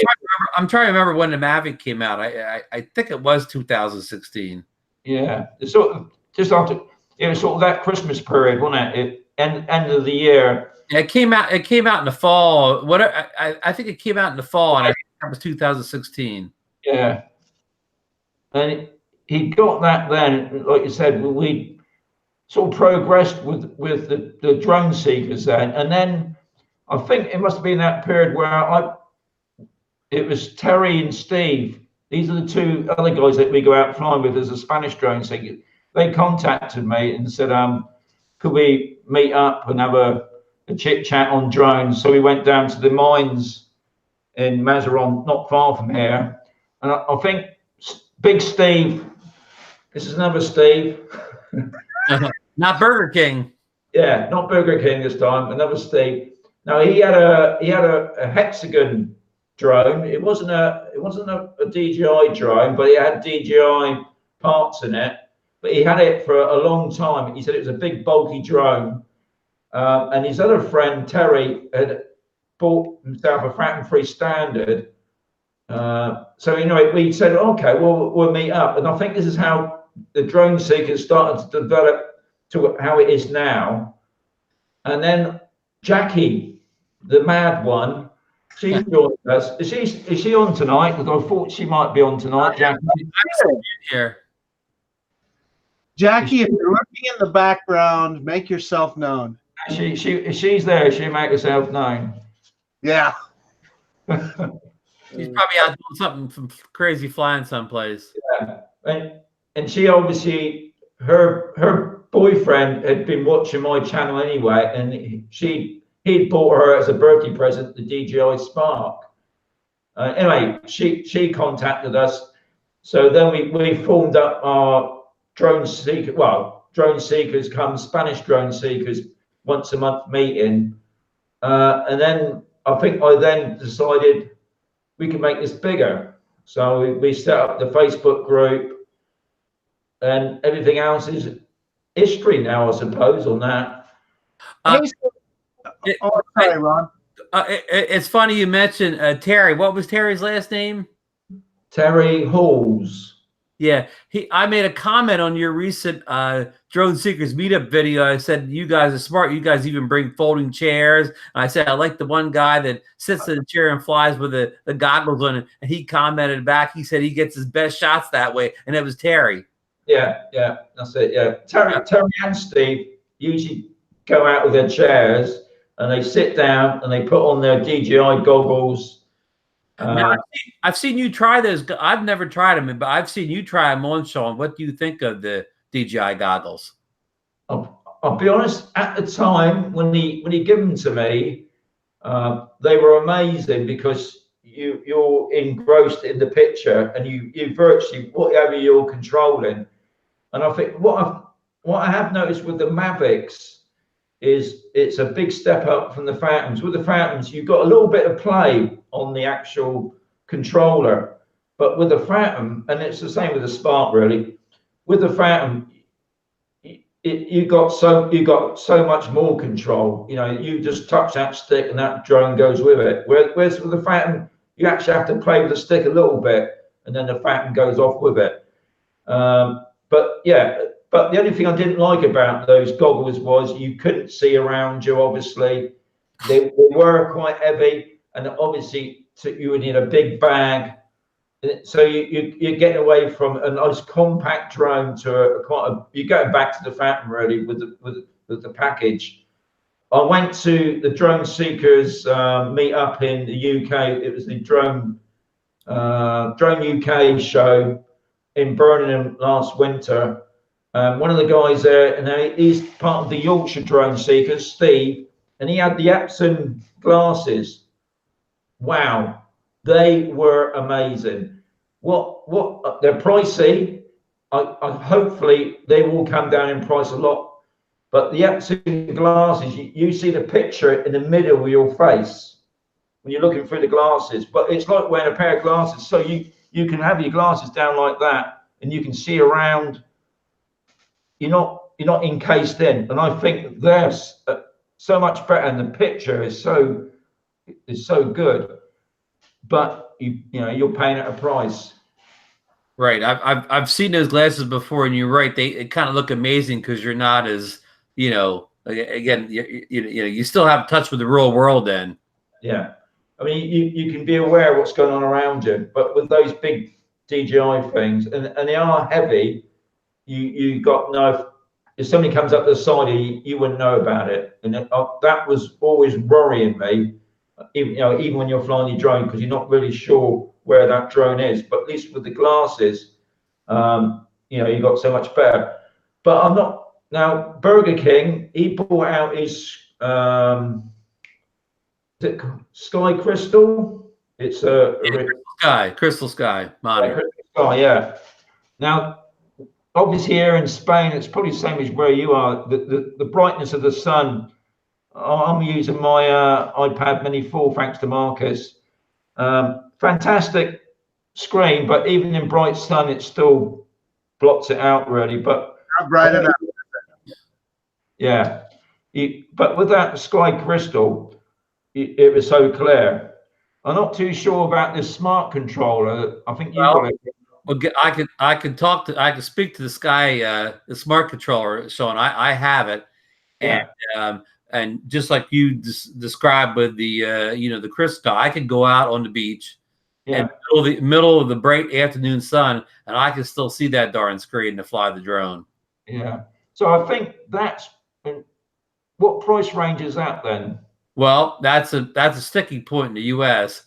trying to remember when the Mavic came out. I think it was 2016. Yeah, it's sort of just after. It was sort of that Christmas period, wasn't it? End of the year. Yeah, it came out in the fall. I think it came out in the fall, and I think that was 2016. Yeah, and he got that then. Like you said, we sort of progressed with the drone seekers then, and then I think it must have been that period where it was Terry and Steve. These are the two other guys that we go out flying with as a Spanish drone seeker. They contacted me and said, could we meet up and have a chit chat on drones? So we went down to the mines in Mazaron, not far from here. And I think Big Steve, this is another Steve. Not Burger King. Yeah, not Burger King this time, another Steve. Now he had a hexagon drone. It wasn't a DJI drone, but it had DJI parts in it. But he had it for a long time. He said it was a big, bulky drone. And his other friend, Terry, had bought himself a Frampton Free Standard. So, we said, okay, we'll meet up. And I think this is how the drone seekers started to develop to how it is now. And then Jackie, the mad one, she joined us. Is she on tonight? Because I thought she might be on tonight, Jackie. I'm here. Jackie, if you're looking in the background, make yourself known. She's there. She make herself known. Yeah. She's probably out doing something crazy, flying someplace. Yeah, and she obviously her boyfriend had been watching my channel anyway, and he'd bought her as a birthday present the DJI Spark. Anyway, she contacted us, so then we formed up our drone seekers come Spanish drone seekers once a month meeting, and then I think I then decided we can make this bigger. So we set up the Facebook group, and everything else is history now, I suppose, on that. Sorry, Ron. It's funny you mentioned Terry. What was Terry's last name? Terry Halls. Yeah, I made a comment on your recent Drone Seekers meetup video. I said, you guys are smart. You guys even bring folding chairs. And I said, I like the one guy that sits in the chair and flies with the goggles on it. And he commented back. He said he gets his best shots that way. And it was Terry. Yeah, that's it. Yeah, Terry and Steve usually go out with their chairs and they sit down and they put on their DJI goggles. Now, I've seen you try those. I've never tried them, but I've seen you try them on, Shaun. What do you think of the DJI goggles? I'll be honest. At the time when he gave them to me, they were amazing because you're engrossed in the picture and you virtually whatever you're controlling. And I think what I have noticed with the Mavics is it's a big step up from the Phantoms. With the Phantoms, you've got a little bit of play on the actual controller, but with the Phantom, and it's the same with the Spark really, with the Phantom, you got so much more control. You just touch that stick and that drone goes with it. Whereas with the Phantom, you actually have to play with the stick a little bit, and then the Phantom goes off with it. But the only thing I didn't like about those goggles was you couldn't see around you, obviously. They were quite heavy, and obviously you would need a big bag. So you're getting away from a nice compact drone to you're going back to the Phantom really with the package. I went to the Drone Seekers meet up in the UK. It was the Drone UK show in Birmingham last winter. One of the guys there, and he's part of the Yorkshire Drone Seekers, Steve, and he had the Epson glasses. Wow, they were amazing. What they're pricey. I hopefully they will come down in price a lot. But the absolute glasses, you see the picture in the middle of your face when you're looking through the glasses. But it's like wearing a pair of glasses, so you can have your glasses down like that, and you can see around. You're not encased in, and I think they're so much better, and the picture is so good. But you know you're paying at a price. Right. I've seen those glasses before, and you're right. They kind of look amazing because you're not as, again, you still have touch with the real world then. Yeah. I mean, you can be aware of what's going on around you, but with those big DJI things, and they are heavy, you got no. If somebody comes up the side of you, you wouldn't know about it, and that was always worrying me. Even when you're flying your drone, because you're not really sure where that drone is. But at least with the glasses, you got so much better. But I'm not now. Burger King, he brought out his is it Sky Crystal? It's Crystal Sky, Crystal Sky, yeah. Now, obviously here in Spain, it's probably the same as where you are. The brightness of the sun. I'm using my iPad Mini 4, thanks to Marcus. Fantastic screen, but even in bright sun, it still blots it out really. But not bright enough. Yeah, but with that Sky Crystal, it was so clear. I'm not too sure about this smart controller. I think you got it. Well, I can speak to the Sky, the smart controller, Shaun. I have it, and and just like you described with the the Crystal, I can go out on the beach, and middle of the bright afternoon sun, and I can still see that darn screen to fly the drone. Yeah. So I think that's what price range is that then? Well, that's a sticking point in the U.S.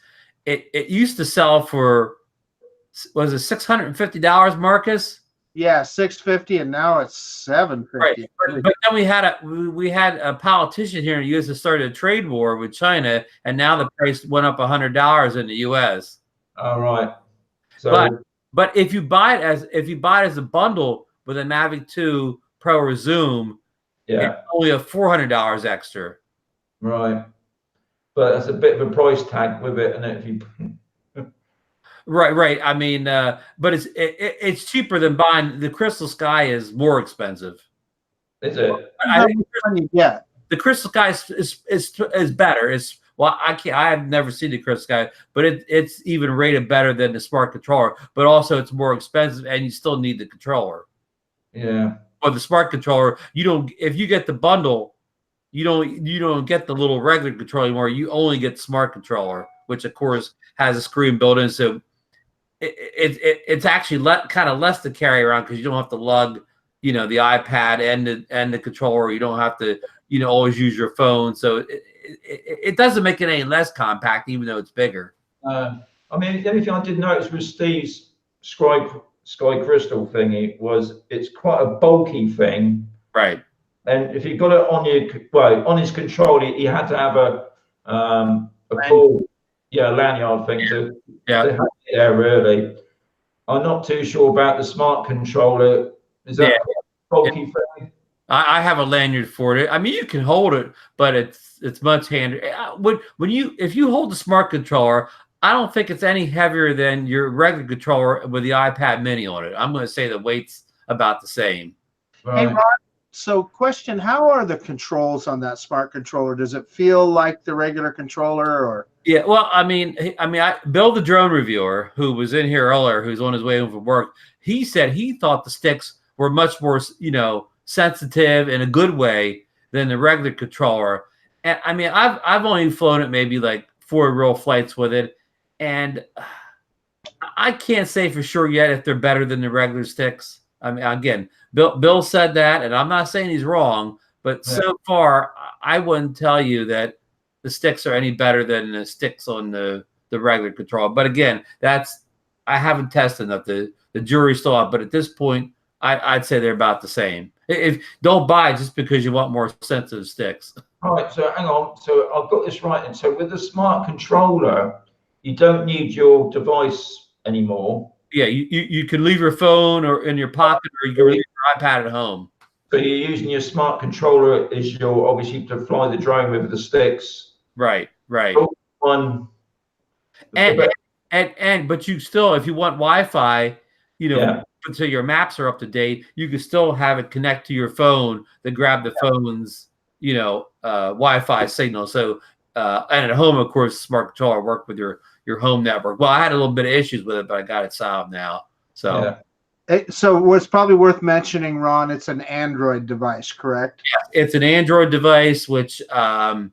It used to sell for, was it $650, Marcus? Yeah, $650, and now it's $750. Right. But then we had a politician here in the U.S. that started a trade war with China, and now the price went up $100 in the U.S. All right. So, but if you buy it as a bundle with a Mavic 2 Pro or Zoom, it's only a $400 extra. Right. But that's a bit of a price tag with it, and if you. Right. I mean, but it's cheaper than buying the Crystal Sky. Is more expensive. Is it? The Crystal Sky is better. I have never seen the Crystal Sky, but it's even rated better than the smart controller. But also, it's more expensive, and you still need the controller. Yeah. But the smart controller, you don't. If you get the bundle, you don't get the little regular controller anymore. You only get the smart controller, which of course has a screen built in, so it's actually kind of less to carry around because you don't have to lug, the iPad and the controller. You don't have to, always use your phone. So it doesn't make it any less compact, even though it's bigger. I mean, the only thing I did notice with Steve's Sky Crystal thingy was it's quite a bulky thing. Right. And if you got it on his controller, he had to have a full lanyard thing to have it there, really. I'm not too sure about the smart controller. Is that a bulky thing? I have a lanyard for it. I mean, you can hold it, but it's much handier. If you hold the smart controller, I don't think it's any heavier than your regular controller with the iPad Mini on it. I'm going to say the weight's about the same. Right. Hey, Ron. So question, how are the controls on that smart controller? Does it feel like the regular controller or? Yeah, well, Bill, the drone reviewer, who was in here earlier, who's on his way home from work, he said he thought the sticks were much more, sensitive in a good way than the regular controller. And I mean, I've only flown it maybe like 4 real flights with it, and I can't say for sure yet if they're better than the regular sticks. I mean, again, Bill said that, and I'm not saying he's wrong, but so far, I wouldn't tell you that the sticks are any better than the sticks on the regular controller. But again, I haven't tested enough. The jury's still out. But at this point, I'd say they're about the same. If don't buy it just because you want more sensitive sticks. All right, so hang on. So I've got this right. And so with the smart controller, you don't need your device anymore. Yeah, you can leave your phone or in your pocket, or you can leave your iPad at home. So you're using your smart controller as your, obviously, to fly the drone with the sticks. Right. One. But you still, if you want Wi-Fi, Yeah. until your maps are up to date, you can still have it connect to your phone to grab the phone's, Wi-Fi signal. So, and at home, of course, smart controller work with your home network. Well, I had a little bit of issues with it, but I got it solved now. So, So what's probably worth mentioning, Ron, it's an Android device, correct? yeah, it's an Android device, which, as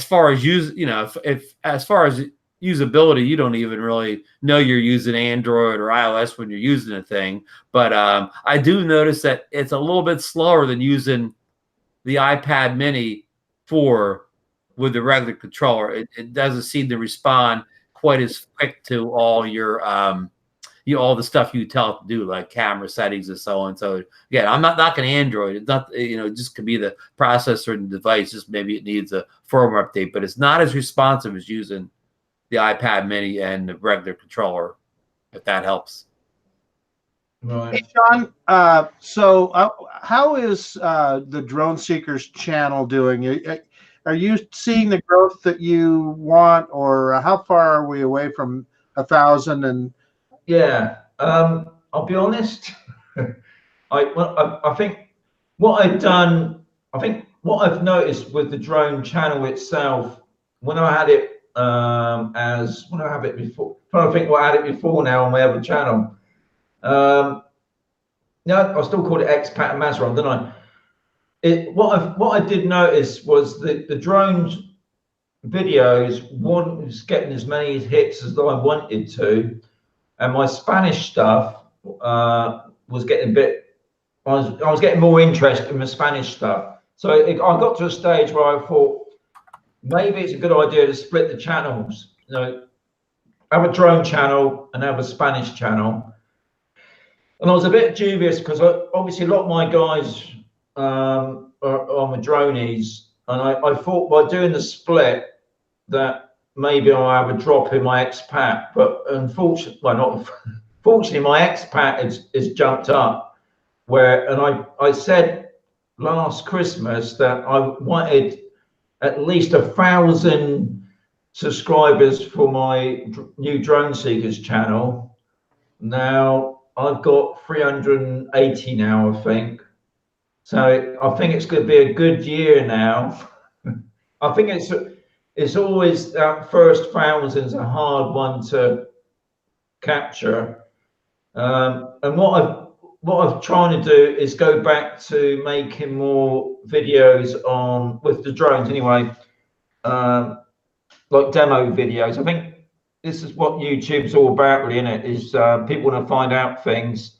far as if as far as usability, you don't even really know you're using Android or iOS when you're using a thing. But I do notice that it's a little bit slower than using the iPad Mini 4 with the regular controller. It doesn't seem to respond quite as quick to all your all the stuff you tell it to do, like camera settings and so on. So yeah, I'm not knocking Android. It's not, it just could be the processor and the device. Just maybe it needs a firmware update, but it's not as responsive as using the iPad Mini and the regular controller, if that helps. Right. Hey, Shaun, so how is the Drone Seekers channel doing? Are you seeing the growth that you want, or how far are we away from 1,000? And Yeah, I'll be honest. I think what I've done, I think what I've noticed with the drone channel itself, when I had it when I have it before, trying to think what I had it before now on my other channel. No, I still called it Expat and Mazron, didn't I? What I did notice was that the drones videos wasn't getting as many hits as I wanted to. And my Spanish stuff was getting a bit. I was getting more interest in the Spanish stuff. So I got to a stage where I thought maybe it's a good idea to split the channels. Have a drone channel and have a Spanish channel. And I was a bit dubious because obviously a lot of my guys are on the dronies, and I thought by doing the split that maybe I'll have a drop in my expat, but unfortunately, well, not fortunately, my expat is jumped up. And I said last Christmas that I wanted at least 1,000 subscribers for my new Drone Seekers channel. Now I've got 380 now, I think. So I think it's going to be a good year now. I think it's always that first 1,000's a hard one to capture. And what I'm trying to do is go back to making more videos with the drones anyway, like demo videos. I think this is what YouTube's all about, really, isn't it? Is people want to find out things,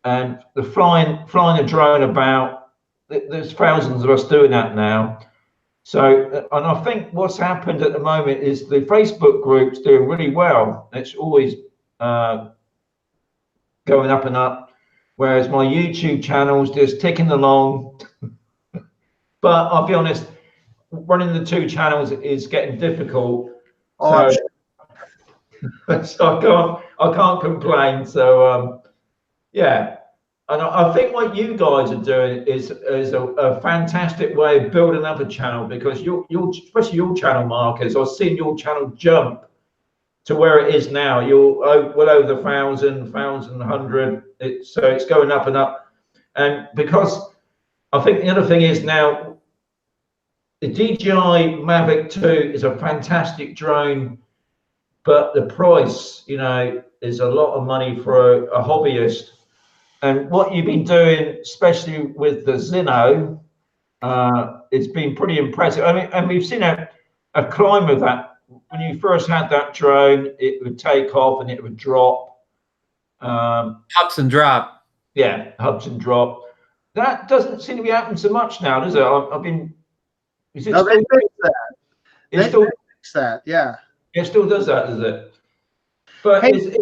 and the flying a drone about. There's thousands of us doing that now. So, and I think what's happened at the moment is the Facebook group's doing really well. It's always going up and up, whereas my YouTube channel's just ticking along. But I'll be honest, running the two channels is getting difficult. So I can't complain. So yeah. And I think what you guys are doing is a fantastic way of building up a channel, because especially your channel, Marcus, I've seen your channel jump to where it is now. You're well over 1,000, 1,100. So it's going up and up. And because I think the other thing is now, the DJI Mavic 2 is a fantastic drone, but the price, is a lot of money for a hobbyist. And what you've been doing, especially with the Zino, it's been pretty impressive. I mean, and we've seen a climb of that. When you first had that drone, it would take off and it would drop. Ups and drop. Yeah, ups and drop. That doesn't seem to be happening so much now, does it? I've been. Is it no, still, they fixed that. They fixed that. Yeah. It still does that, does it? But hey,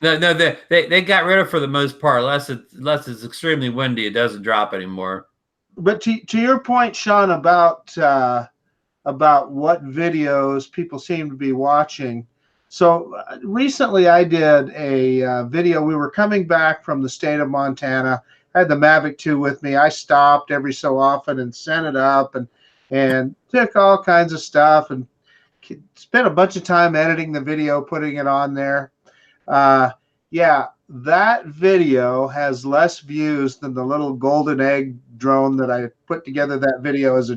No, they got rid of, for the most part, unless it's extremely windy, it doesn't drop anymore. But to your point, Shaun, about what videos people seem to be watching, So recently I did a video. We were coming back from the state of Montana. I had the Mavic 2 with me. I stopped every so often and sent it up and took all kinds of stuff and spent a bunch of time editing the video, putting it on there. Yeah, that video has less views than the little golden egg drone that I put together that video as a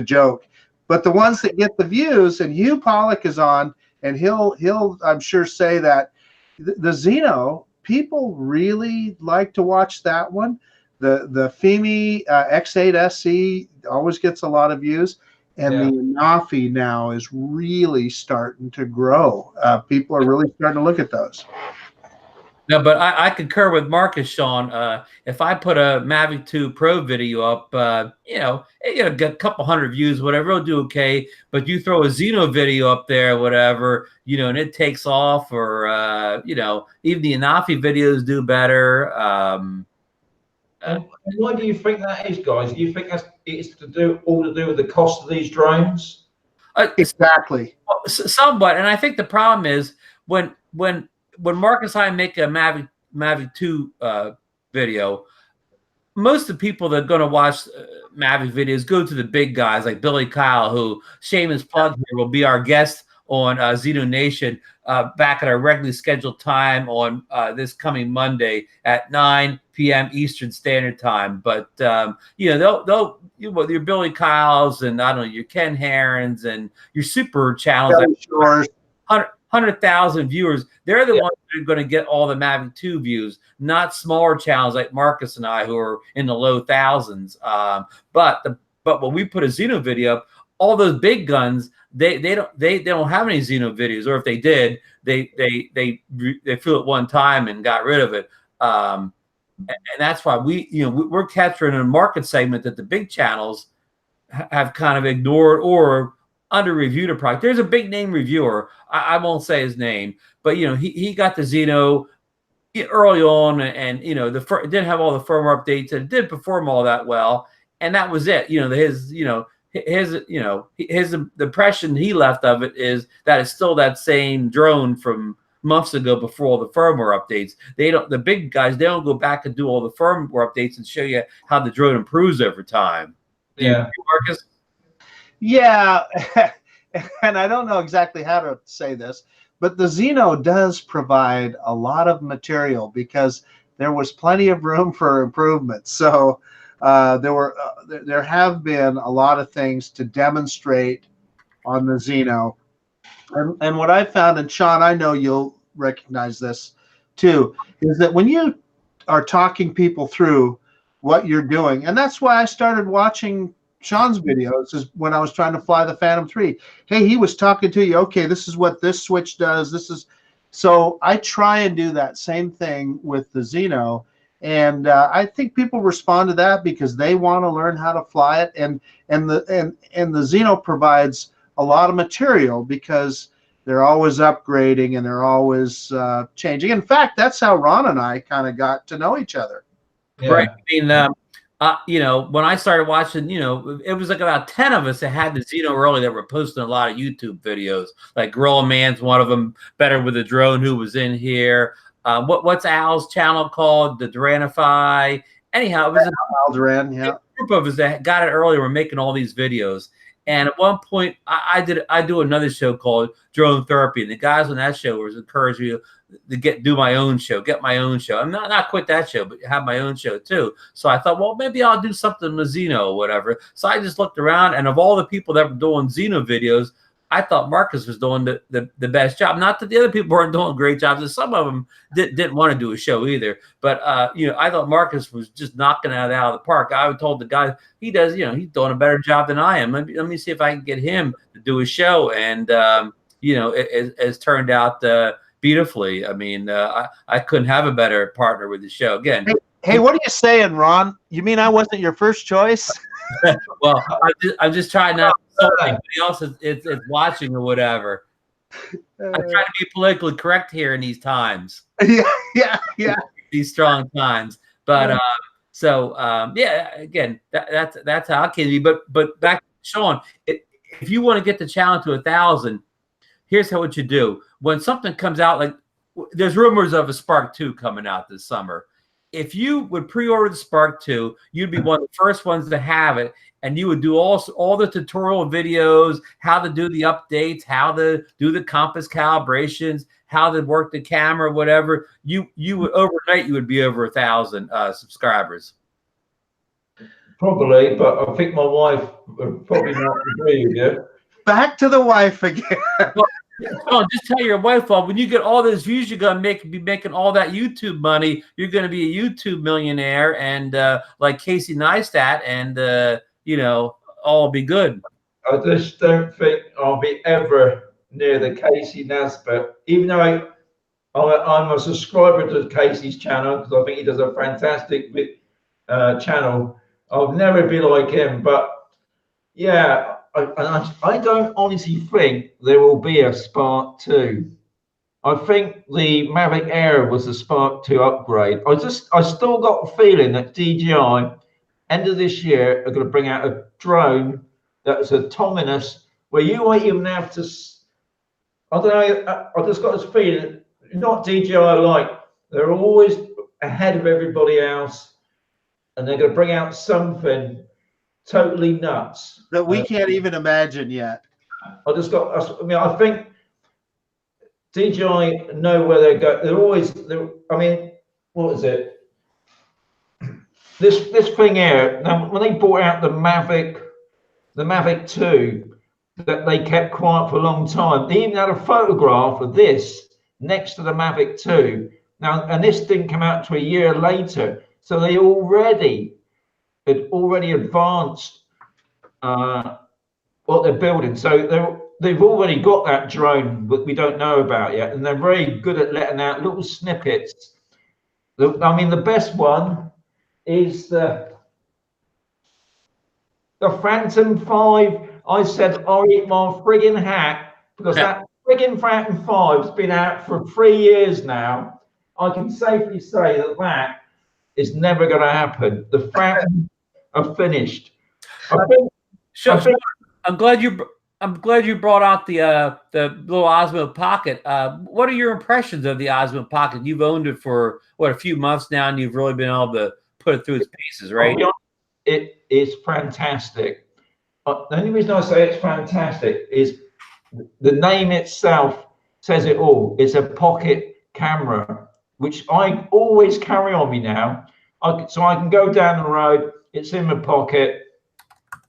joke. But the ones that get the views, and Hugh Pollock is on, and he'll I'm sure say that the Zino people really like to watch that one. The FEMI X8 SE always gets a lot of views, and the Anafi now is really starting to grow. People are really starting to look at those. No, but I concur with Marcus, Shaun. If I put a Mavic 2 Pro video up, get a couple hundred views, whatever, it'll do okay. But you throw a Zino video up there, whatever, and it takes off, or even the Anafi videos do better. And why do you think that is, guys? Do you think it's all to do with the cost of these drones? Exactly. Somewhat, and I think the problem is when Marcus and I make a Mavic 2 video, most of the people that are going to watch Mavic videos go to the big guys like Billy Kyle, who, shameless plug here, will be our guest on ZinoNation back at our regularly scheduled time on this coming Monday at 9 p.m. Eastern Standard Time. But they'll your Billy Kyles and I don't know, your Ken Herons and your super channels. 100,000 viewers. They're the ones that are going to get all the Mavic 2 views, not smaller channels like Marcus and I, who are in the low thousands. But when we put a Zino video up, all those big guns, they don't have any Zino videos, or if they did, they flew it one time and got rid of it. And that's why we're capturing a market segment that the big channels have kind of ignored or under-reviewed a product. There's a big name reviewer. I won't say his name, but he got the Zino early on, and it didn't have all the firmware updates, and it didn't perform all that well, and that was it. His impression he left of it is that it's still that same drone from months ago before all the firmware updates. The big guys, they don't go back and do all the firmware updates and show you how the drone improves over time. Yeah, Marcus. Yeah, and I don't know exactly how to say this, but the Zino does provide a lot of material because there was plenty of room for improvement. So there have been a lot of things to demonstrate on the Zino, and what I found, and Shaun, I know you'll recognize this too, is that when you are talking people through what you're doing, and that's why I started watching Shaun's videos, is when I was trying to fly the Phantom 3. Hey, he was talking to you. Okay, this is what this switch does. So I try and do that same thing with the Zino, and I think people respond to that because they want to learn how to fly it, and the Zino provides a lot of material because they're always upgrading and they're always changing. In fact, that's how Ron and I kind of got to know each other. Yeah. Right. I mean, when I started watching, it was like about 10 of us that had the Zino early that were posting a lot of YouTube videos. Like Gorilla Man's one of them, Better with a Drone, who was in here. What's Al's channel called? The Duranify. Anyhow, it was Al Duran, yeah. A group of us that got it early were making all these videos. And at one point, I do another show called Drone Therapy, and the guys on that show was encouraging me to get my own show. I'm not quit that show, but have my own show too. So I thought, well, maybe I'll do something with Zino or whatever. So I just looked around, and of all the people that were doing Zino videos, I thought Marcus was doing the best job. Not that the other people weren't doing great jobs, and some of them didn't want to do a show either. But I thought Marcus was just knocking it out of the park. I told the guy he does, he's doing a better job than I am. Let me see if I can get him to do a show, and it's turned out beautifully. I mean, I couldn't have a better partner with the show. Again, hey, what are you saying, Ron? You mean I wasn't your first choice? Well, I'm just trying not to anybody else is watching or whatever. I'm trying to be politically correct here in these times. Yeah. These strong times. But again, that's how it can be. But back to Shaun, if you want to get the challenge to 1,000, here's what you do. when something comes out, like there's rumors of a Spark 2 coming out this summer. If you would pre-order the Spark 2, you'd be one of the first ones to have it, and you would do all the tutorial videos, how to do the updates, how to do the compass calibrations, how to work the camera, whatever. You would overnight, you would be over 1,000 subscribers. Probably, but I think my wife would probably not agree with you. Back to the wife again. Well, just tell your wife, well, when you get all those views, you're gonna be making all that YouTube money. You're gonna be a YouTube millionaire, and like Casey Neistat, and you know, all will be good. I just don't think I'll be ever near the Casey Neistat, even though I'm a subscriber to Casey's channel because I think he does a fantastic channel. I'll never be like him, but yeah. I don't honestly think there will be a Spark 2. I think the Mavic Air was a Spark 2 upgrade. I still got the feeling that DJI, end of this year, are going to bring out a drone that's autonomous, where you won't even have to, I don't know, I just got this feeling, not DJI like, they're always ahead of everybody else, and they're going to bring out something totally nuts that we can't even imagine yet. I think DJI know where they're going. They're always, I mean, what is it? This thing here, now when they brought out the Mavic 2, that they kept quiet for a long time. They even had a photograph of this next to the Mavic 2. Now, and this didn't come out until a year later. So they had already advanced what they're building. So they've already got that drone that we don't know about yet, and they're very good at letting out little snippets. I mean, the best one is the Phantom 5. I said, I'll eat my friggin' hat, because that friggin' Phantom 5 has been out for 3 years now. I can safely say that is never going to happen. The Phantom are finished. I'm glad you brought out the little Osmo Pocket. What are your impressions of the Osmo Pocket? You've owned it for a few months now, and you've really been able to put it through its paces, right? It is fantastic. The only reason I say it's fantastic is the name itself says it all. It's a pocket camera, which I always carry on me now. So I can go down the road, it's in my pocket.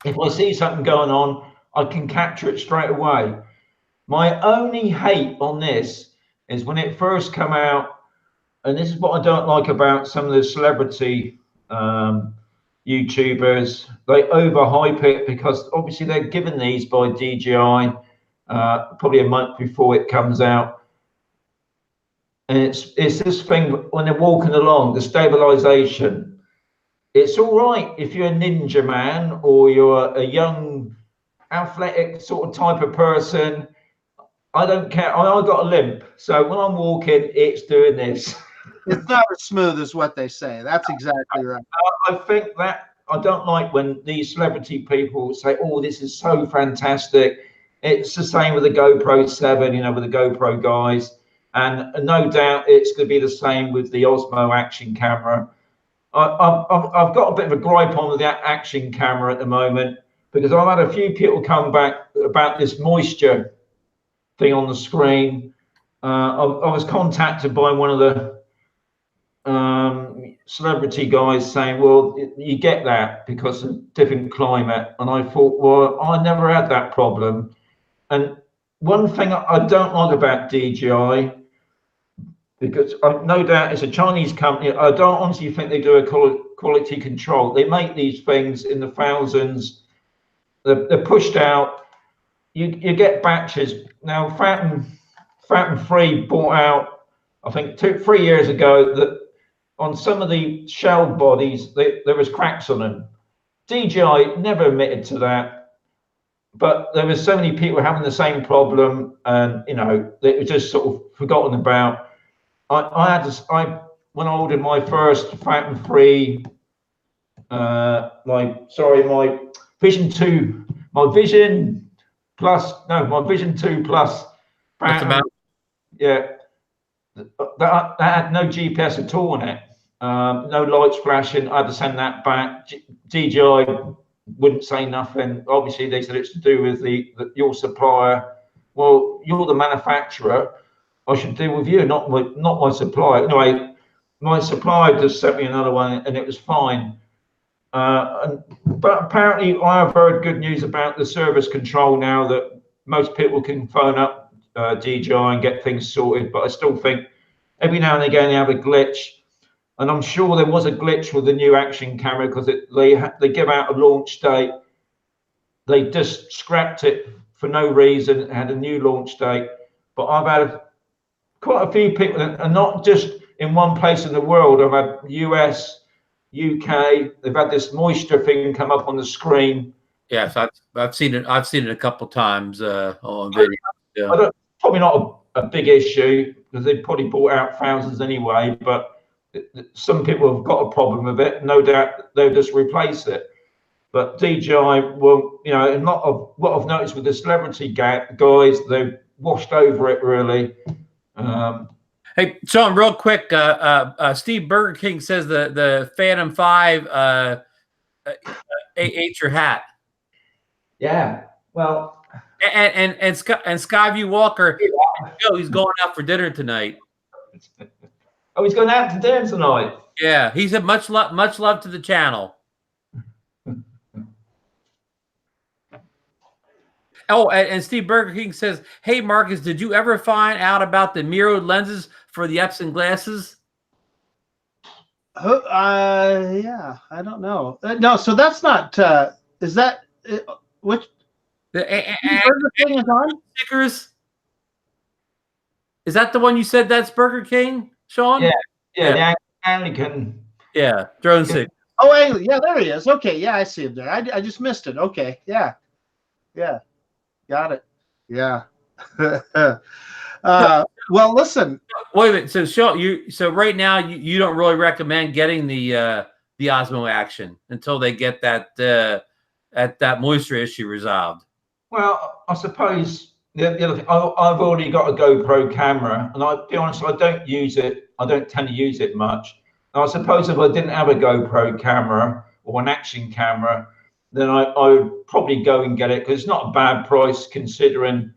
If I see something going on, I can capture it straight away. My only hate on this is when it first came out, and this is what I don't like about some of the celebrity YouTubers, they overhype it, because obviously they're given these by DJI probably a month before it comes out. And it's this thing when they're walking along, the stabilization. It's all right if you're a ninja man or you're a young athletic sort of type of person. I don't care. I got a limp, so when I'm walking, it's doing this. It's not as smooth as what they say. That's exactly right. I think that I don't like when these celebrity people say, "Oh, this is so fantastic." It's the same with the GoPro 7, you know, with the GoPro guys. And no doubt it's going to be the same with the Osmo action camera. I've got a bit of a gripe on with that action camera at the moment, because I've had a few people come back about this moisture thing on the screen. I was contacted by one of the celebrity guys saying, well, you get that because of different climate. And I thought, well, I never had that problem. And one thing I don't like about DJI, because no doubt it's a Chinese company, I don't honestly think they do a quality control. They make these things in the thousands. They're pushed out. You get batches. Now, Phantom 3 bought out, I think 3 years ago, that on some of the shell bodies, there was cracks on them. DJI never admitted to that. But there was so many people having the same problem, and you know, it was just sort of forgotten about. When I ordered my first Phantom 3, my Vision 2, my Vision 2 Plus. That's about Yeah, that had no GPS at all on it. No lights flashing. I had to send that back. DJI wouldn't say nothing. Obviously, they said it's to do with your supplier. Well, you're the manufacturer. I should deal with you, not my supplier. Anyway, my supplier just sent me another one, and it was fine. But apparently, I have heard good news about the service control now, that most people can phone up DJI and get things sorted. But I still think every now and again they have a glitch, and I'm sure there was a glitch with the new action camera, because they give out a launch date. They just scrapped it for no reason. It had a new launch date. But I've had quite a few people, and not just in one place in the world. I've had US, UK. They've had this moisture thing come up on the screen. Yes, I've seen it. I've seen it a couple times on video. Yeah. Probably not a big issue, because they probably bought out thousands anyway. But some people have got a problem with it. No doubt they'll just replace it. But DJI will, and what I've noticed with the celebrity guys, they've washed over it really. Hey, Shaun, real quick, Steve Burger King says the Phantom 5 ate your hat. Yeah, well, and Skyview Walker, he's going out for dinner tonight. Oh, he's going out to dinner tonight. Yeah, he said much love to the channel. Oh, and Steve Burger King says, "Hey Marcus, did you ever find out about the mirrored lenses for the Epson glasses?" Yeah, I don't know. No, so that's not. Is that which? The Burger King is on stickers. Is that the one you said? That's Burger King, Shaun? Yeah. The Anglican. Yeah, drone stick. Oh, Anglican. Yeah, there he is. Okay, yeah, I see him there. I just missed it. Okay, yeah. Got it. Yeah. Well, listen. Wait a minute. So, Shaun, so right now you don't really recommend getting the Osmo Action until they get that moisture issue resolved. Well, I suppose the other thing, I've already got a GoPro camera, and I'll be honest, I don't use it. I don't tend to use it much. And I suppose if I didn't have a GoPro camera or an action camera, then I would probably go and get it, because it's not a bad price considering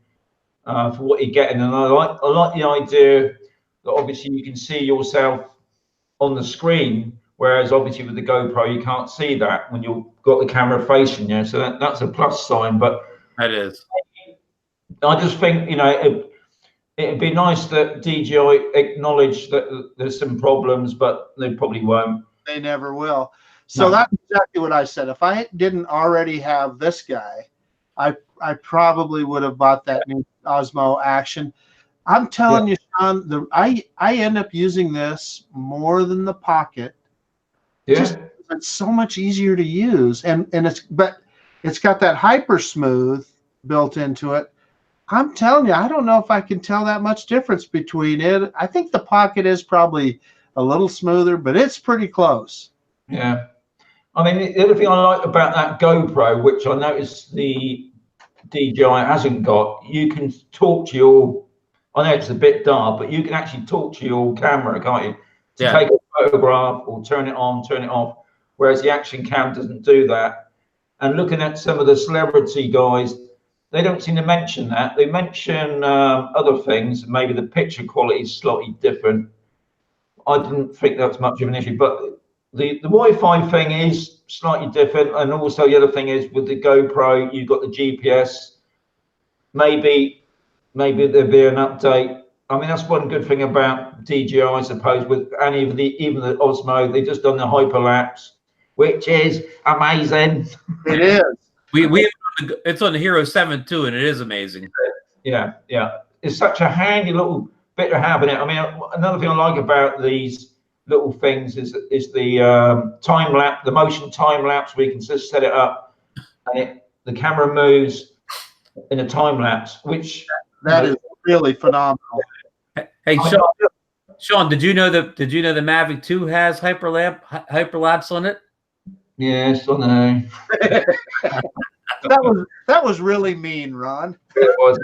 for what you're getting. And I like the idea that obviously you can see yourself on the screen, whereas obviously with the GoPro you can't see that when you've got the camera facing you. So that's a plus sign. But that is. I just think it'd be nice that DJI acknowledge that there's some problems, but they probably won't. They never will. So that's exactly what I said. If I didn't already have this guy, I probably would have bought that new Osmo Action. I'm telling you, Shaun, I end up using this more than the Pocket. Yeah. Just, it's so much easier to use, and it's got that hyper smooth built into it. I'm telling you, I don't know if I can tell that much difference between it. I think the Pocket is probably a little smoother, but it's pretty close. Yeah. I mean, the other thing I like about that GoPro, which I noticed the DJI hasn't got, you can talk to your, I know it's a bit dark, but you can actually talk to your camera, can't you? To take a photograph or turn it on, turn it off, whereas the action cam doesn't do that. And looking at some of the celebrity guys, they don't seem to mention that. They mention other things. Maybe the picture quality is slightly different. I didn't think that's much of an issue, but the Wi-Fi thing is slightly different. And also the other thing is with the GoPro, you've got the GPS. Maybe there'll be an update. I mean, that's one good thing about DJI, I suppose, with even the Osmo, they've just done the hyperlapse, which is amazing. It is. It's on the Hero 7 too, and it is amazing. Yeah. It's such a handy little bit to have in it. I mean, another thing I like about these little things is the time lapse, the motion time lapse, where you can just set it up and the camera moves in a time lapse, which that is really phenomenal. Hey, Shaun, did you know the Mavic 2 has hyperlapse on it? Yes, I know. that was really mean, Ron. It was.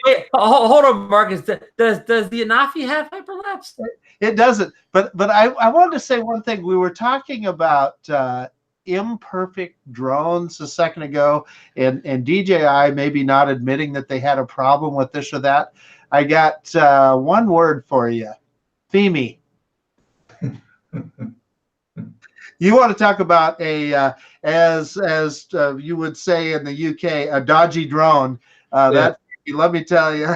Wait, hold on, Marcus. Does the Anafi have hyperlapse? It doesn't. But I wanted to say one thing. We were talking about imperfect drones a second ago, and DJI maybe not admitting that they had a problem with this or that. I got one word for you: Femi. You want to talk about a as you would say in the UK, a dodgy drone? That, let me tell you,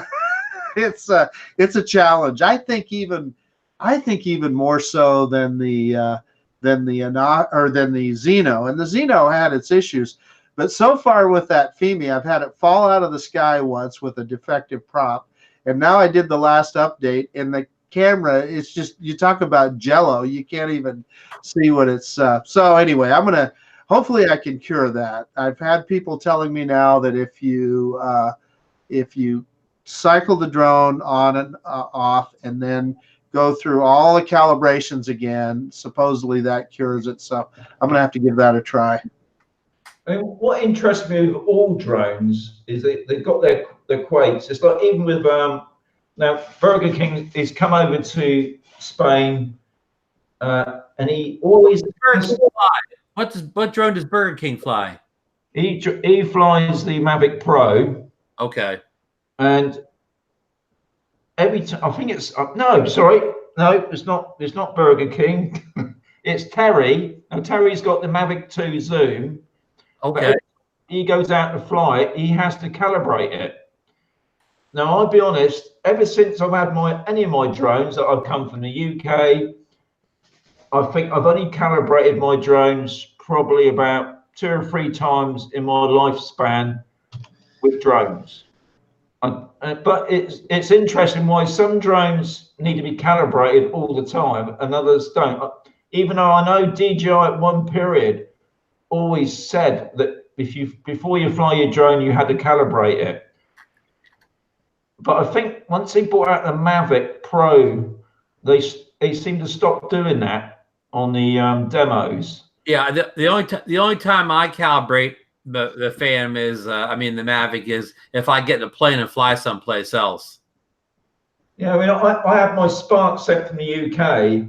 it's a challenge. I think even more so than the Zino, and the Zino had its issues, but so far with that Femi, I've had it fall out of the sky once with a defective prop, and now I did the last update, and the camera, it's just, you talk about jello, you can't even see what it's so anyway, hopefully I can cure that. I've had people telling me now that if you cycle the drone on and off and then go through all the calibrations again, supposedly that cures it. So I'm gonna have to give that a try. I mean, what interests me with all drones is they've got their quakes. It's like even with now Burger King has come over to Spain, and he always what drone does Burger King fly? He flies the Mavic Pro. Okay. And every time, I think it's no, sorry, no, it's not Burger King. It's Terry. Now Terry's got the Mavic 2 Zoom. Okay. He goes out to fly it. He has to calibrate it. Now I'll be honest. Ever since I've had any of my drones that I've come from the UK, I think I've only calibrated my drones probably about 2 or 3 times in my lifespan with drones. But it's interesting why some drones need to be calibrated all the time and others don't. Even though I know DJI at one period always said that before you fly your drone, you had to calibrate it. But I think once they brought out the Mavic Pro, they seem to stop doing that on the demos. Yeah, the only time I calibrate the Phantom is the Mavic is if I get in a plane and fly someplace else. Yeah, I mean, I have my Spark sent from the UK.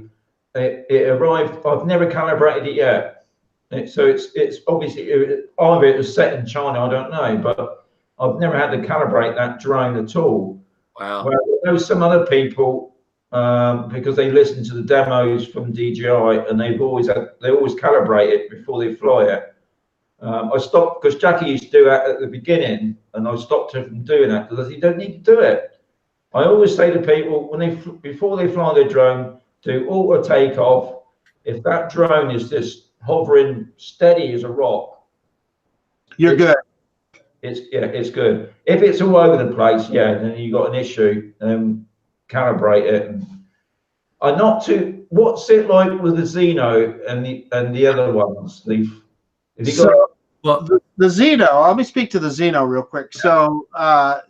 It arrived. I've never calibrated it yet. So it's obviously either it was set in China, I don't know, but I've never had to calibrate that drone at all. Wow. Well, I know some other people because they listen to the demos from DJI and they always calibrate it before they fly it. I stopped because Jackie used to do that at the beginning, and I stopped her from doing that because you don't need to do it. I always say to people before they fly their drone, do auto takeoff. If that drone is just hovering steady as a rock, you're good. It's good. If it's all over the place, then you got an issue. Calibrate it. I'm not too. What's it like with the Zino and the other ones? The Zino. Let me speak to the Zino real quick. So I'll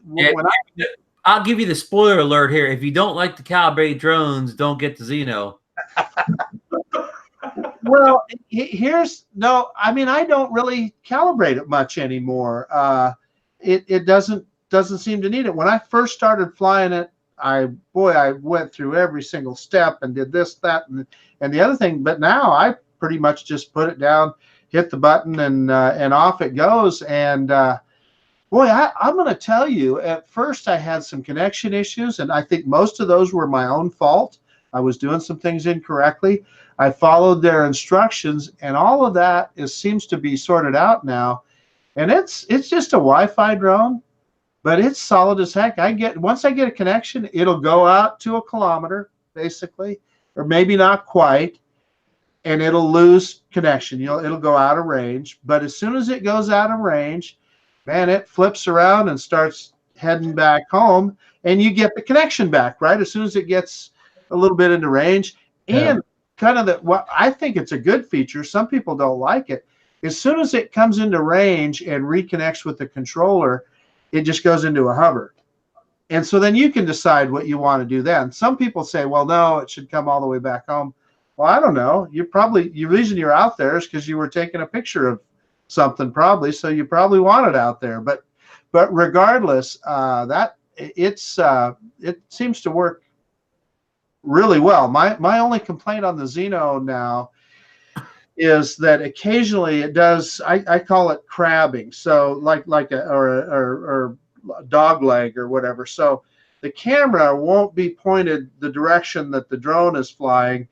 give you the spoiler alert here. If you don't like to calibrate drones, don't get the Zino. Well, I don't really calibrate it much anymore. It doesn't seem to need it. When I first started flying it, I went through every single step and did this, that, and the other thing. But now I pretty much just put it down, hit the button, and off it goes. And I'm going to tell you, at first I had some connection issues, and I think most of those were my own fault. I was doing some things incorrectly. I followed their instructions, and all of that seems to be sorted out now. And it's just a Wi-Fi drone, but it's solid as heck. Once I get a connection, it'll go out to 1 kilometer, basically, or maybe not quite, and it'll lose connection. It'll go out of range. But as soon as it goes out of range, man, it flips around and starts heading back home, and you get the connection back, right? As soon as it gets a little bit into range. And kind of what I think it's a good feature. Some people don't like it. As soon as it comes into range and reconnects with the controller, it just goes into a hover. And so then you can decide what you want to do then. Some people say, well, no, it should come all the way back home. Well, I don't know. The reason you're out there is because you were taking a picture of something probably, so you probably want it out there. But regardless, it seems to work really well. My only complaint on the Zino now is that occasionally it does, I call it crabbing. So like or dog leg or whatever. So the camera won't be pointed the direction that the drone is flying.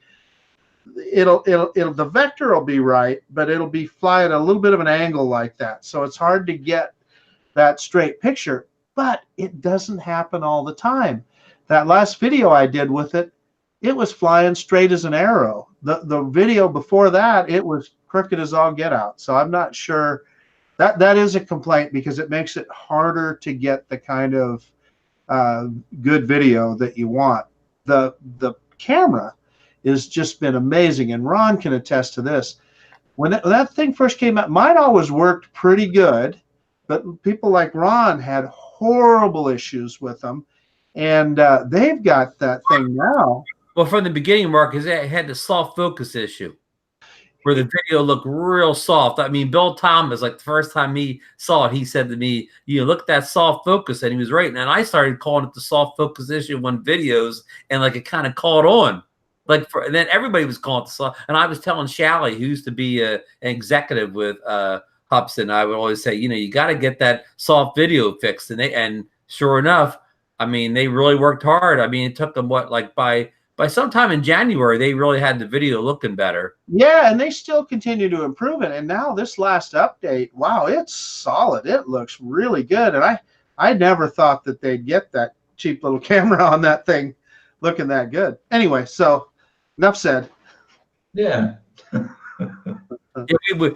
The vector will be right, but it'll be flying a little bit of an angle like that. So it's hard to get that straight picture, but it doesn't happen all the time. That last video I did with it, it was flying straight as an arrow. The video before that, it was crooked as all get out. So I'm not sure. That is a complaint because it makes it harder to get the kind of good video that you want. The camera has just been amazing, and Ron can attest to this. When that thing first came out, mine always worked pretty good, but people like Ron had horrible issues with them, and they've got that thing now. Well, from the beginning, Marcus, it had the soft focus issue where the video looked real soft. I mean, Bill Thomas, like the first time he saw it, he said to me, "You look at that soft focus," and he was right. And I started calling it the soft focus issue on videos, and like it kind of caught on. And then everybody was calling it the soft. And I was telling Shally, who used to be an executive with Hubson, I would always say, you got to get that soft video fixed. And sure enough, I mean, they really worked hard. I mean, it took them by sometime in January, they really had the video looking better. Yeah, and they still continue to improve it. And now this last update, wow, it's solid. It looks really good. And I never thought that they'd get that cheap little camera on that thing looking that good. Anyway, so enough said. Yeah. Yeah,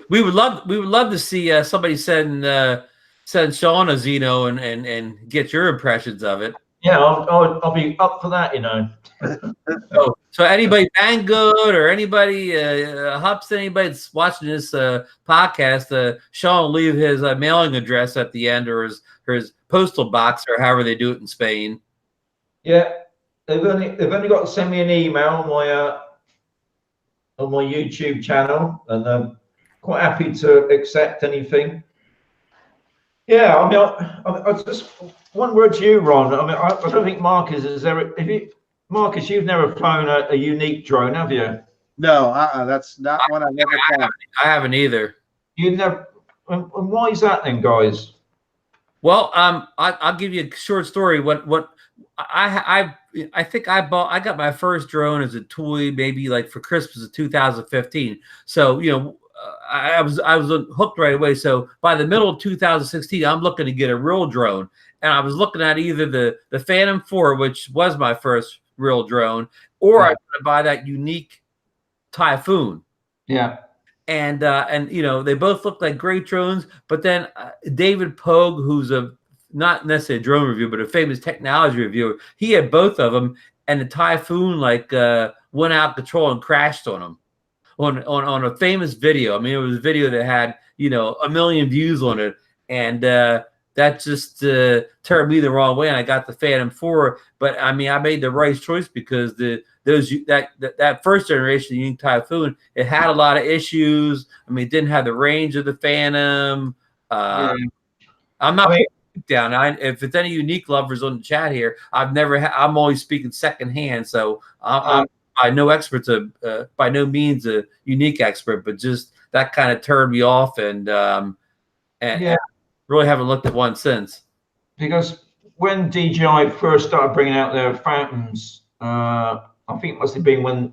we would love to see somebody send Shaun a Zino and get your impressions of it. Yeah, I'll be up for that, So anybody Banggood or anybody Hubson, anybody that's watching this podcast, Shaun will leave his mailing address at the end, or his postal box, or however they do it in Spain. Yeah, they've only got to send me an email on my YouTube channel, and I'm quite happy to accept anything. Yeah, I mean, I just one word to you, Ron. I mean, I don't think Marcus has ever. Marcus, you've never flown a unique drone, have you? No, that's not one I've ever flown. I haven't either. You never. And why is that then, guys? Well, I'll give you a short story. What I think I got my first drone as a toy, maybe like for Christmas of 2015. So I was hooked right away. So by the middle of 2016, I'm looking to get a real drone, and I was looking at either the Phantom 4, which was my first real drone, or I was going to buy that unique Typhoon. Yeah. And they both look like great drones. But then David Pogue, who's not necessarily a drone reviewer, but a famous technology reviewer, he had both of them, and the Typhoon went out of control and crashed on him on a famous video. I mean, it was a video that had 1 million views on it, and that just turned me the wrong way, and I got the Phantom 4. But I mean, I made the right choice because that first generation unique Typhoon, it had a lot of issues. I mean, it didn't have the range of the Phantom. I'm not down. If it's any unique lovers on the chat here, I'm always speaking secondhand, so I'm no expert, by no means a unique expert, but just that kind of turned me off, and really haven't looked at one since. Because when DJI first started bringing out their Phantoms, I think it must have been when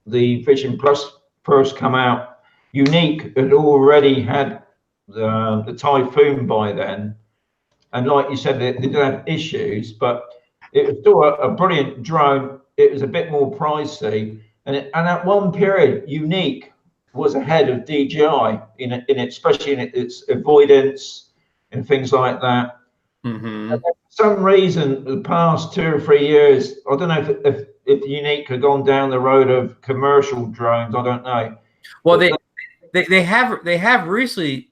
the Vision Plus first come out, Unique had already had the Typhoon by then. And like you said, they did have issues, but it was still a brilliant drone. It was a bit more pricey. And at one period, Unique was ahead of DJI especially in its avoidance and things like that. Mm-hmm. And for some reason, the past 2 or 3 years, I don't know if Unique had gone down the road of commercial drones. I don't know. Well, they have recently,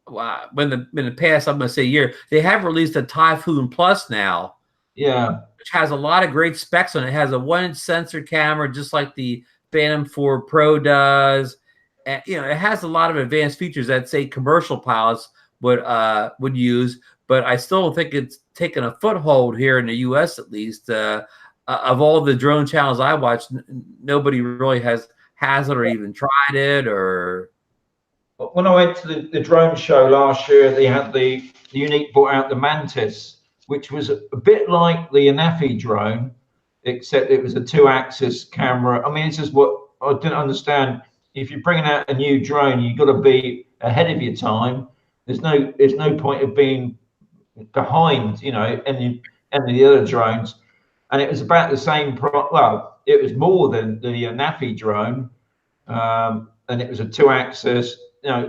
in the past, I'm going to say year, they have released a Typhoon Plus now. Yeah, which has a lot of great specs on it. It has a 1-inch sensor camera, just like the Phantom 4 Pro does. and it has a lot of advanced features that say commercial pilots would use, but I still think it's taken a foothold here in the U.S. at least. Of all the drone channels I watch, nobody really has it or even tried it. Or when I went to the drone show last year, they had the Unique brought out the Mantis, which was a bit like the Anafi drone, except it was a 2-axis camera. I mean, it's just what I didn't understand. If you're bringing out a new drone, you've got to be ahead of your time. There's no point of being behind, any of the other drones. And it was about the same well, it was more than the Anafi drone, and it was a 2-axis,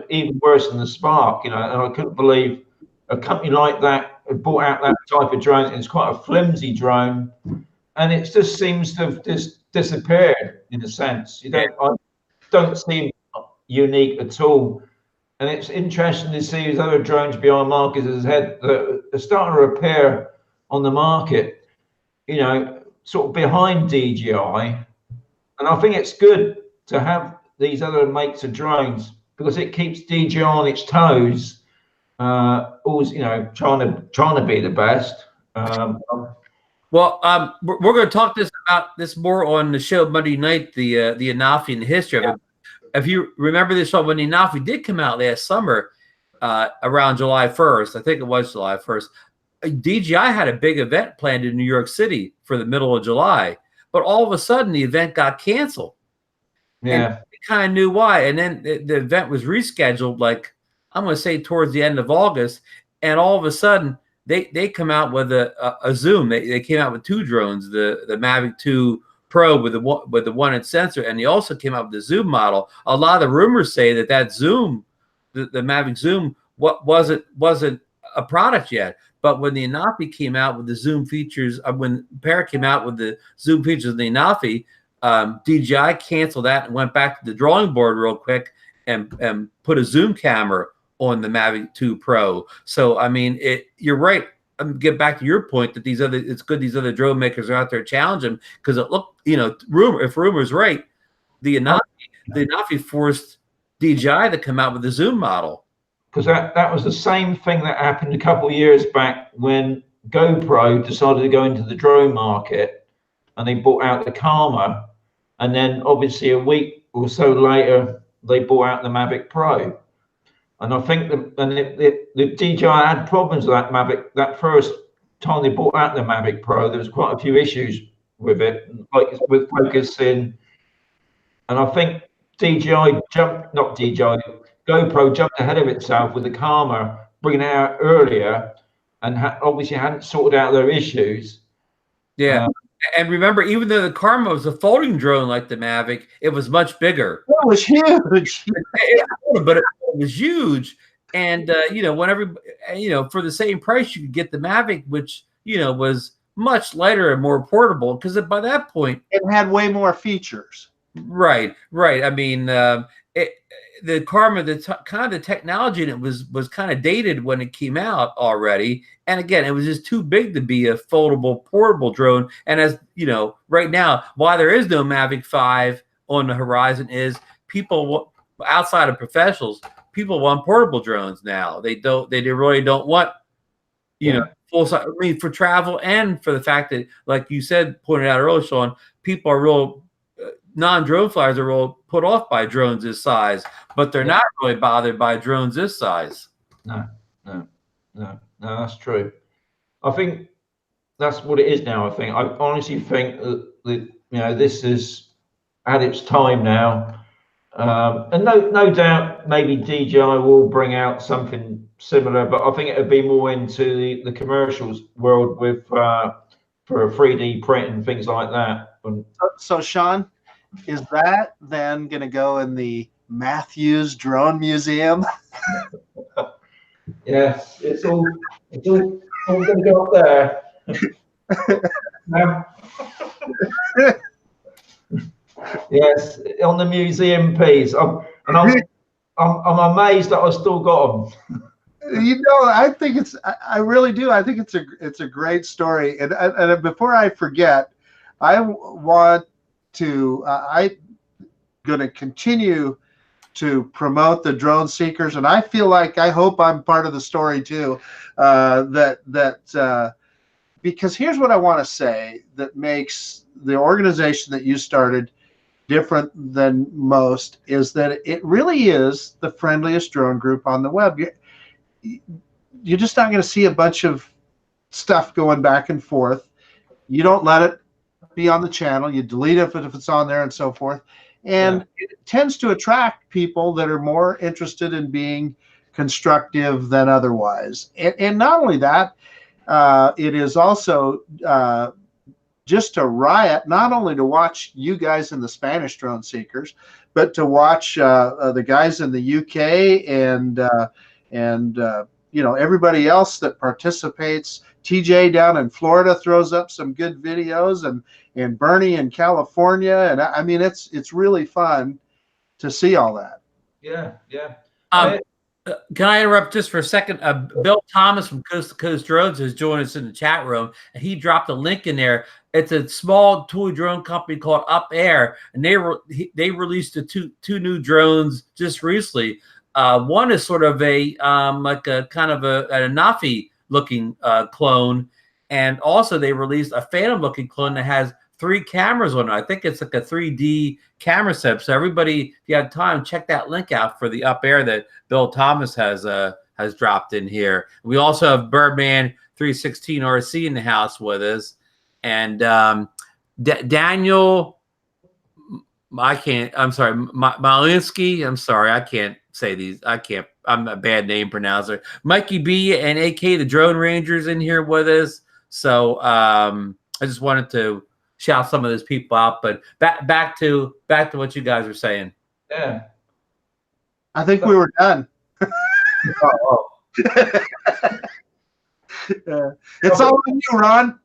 even worse than the Spark, and I couldn't believe a company like that had brought out that type of drone. It's quite a flimsy drone, and it just seems to have disappeared in a sense. I don't seem unique at all. And it's interesting to see these other drones behind Marcus's head that are starting to appear on the market, sort of behind DJI. And I think it's good to have these other makes of drones because it keeps DJI on its toes, always, trying to be the best. Well, we're going to talk about this more on the show Monday night, the Anafi and the history of it. If you remember this show, when the Anafi did come out last summer, around July 1st, I think it was July 1st, DJI had a big event planned in New York City for the middle of July, but all of a sudden the event got canceled. Yeah. And we kind of knew why. And then the event was rescheduled, like, I'm going to say towards the end of August. And all of a sudden they come out with a Zoom. They came out with 2 drones, the Mavic 2 Pro with the 1-inch sensor, and they also came out with the Zoom model. A lot of the rumors say that Zoom, the Mavic Zoom, wasn't a product yet. But when the Anafi came out with the Zoom features, when Parrot came out with the Zoom features of the Anafi, DJI canceled that and went back to the drawing board real quick and put a Zoom camera on the Mavic 2 Pro. So I mean, you're right. Get back to your point that it's good these other drone makers are out there challenging, because it looked, if rumor's right, the Anafi forced DJI to come out with the Zoom model. Because that was the same thing that happened a couple of years back when GoPro decided to go into the drone market, and they bought out the Karma, and then obviously a week or so later they bought out the Mavic Pro. And I think the DJI had problems with that Mavic. That first time they bought out the Mavic Pro, there was quite a few issues with it, like with focusing. And I think GoPro jumped ahead of itself with the Karma, bringing it out earlier, and obviously hadn't sorted out their issues. Yeah. And remember, even though the Karma was a folding drone like the Mavic, it was much bigger. It was huge. But it was huge. And, for the same price, you could get the Mavic, which, was much lighter and more portable, because by that point, it had way more features. Right. I mean, the Karma, the technology in it was kind of dated when it came out already. And again, it was just too big to be a foldable, portable drone. And as right now, why there is no Mavic 5 on the horizon is people outside of professionals, people want portable drones now. They really don't want, full size. I mean, for travel and for the fact that, like you said, pointed out earlier, Shaun, people are real. Non-drone flyers are real put off by drones this size, but they're not really bothered by drones this size. No, that's true. I think that's what it is now. I honestly think that this is at its time now, and no doubt maybe DJI will bring out something similar, but I think it would be more into the commercials world with for 3D print and things like that. So Shaun, is that then going to go in the Matthews Drone Museum? Yes, it's all going to go up there. Yes, on the museum piece. I'm amazed that I still got them. I think I really do. I think it's a great story. And before I forget, I want to. I'm going to continue to promote the drone seekers, and I feel like I hope I'm part of the story too. Because here's what I want to say that makes the organization that you started different than most is that it really is the friendliest drone group on the web. You're just not going to see a bunch of stuff going back and forth. You don't let it be on the channel. You delete it if it's on there and so forth. And it tends to attract people that are more interested in being constructive than otherwise. And not only that, it is also just a riot, not only to watch you guys in the Spanish drone seekers, but to watch the guys in the UK and everybody else that participates. TJ down in Florida throws up some good videos, and Bernie in California, and I mean it's really fun to see all that. Yeah. Can I interrupt just for a second? Bill Thomas from Coast to Coast Drones has joined us in the chat room, and he dropped a link in there. It's a small toy drone company called Up Air, and they released two new drones just recently. One is sort of a like a kind of an Anafi looking clone, and also they released a Phantom looking clone that has 3 cameras on it. I think it's like a 3D camera setup. So everybody, if you have time, check that link out for the Up Air that Bill Thomas has dropped in here. We also have Birdman 316 RC in the house with us, and Daniel. I'm sorry, Malinsky. I'm sorry, I can't say these. I'm a bad name pronouncer. Mikey B and AK the Drone Rangers in here with us. So I just wanted to shout some of those people out. But back to what you guys were saying. Yeah, I think we were done. It's all on you, Ron.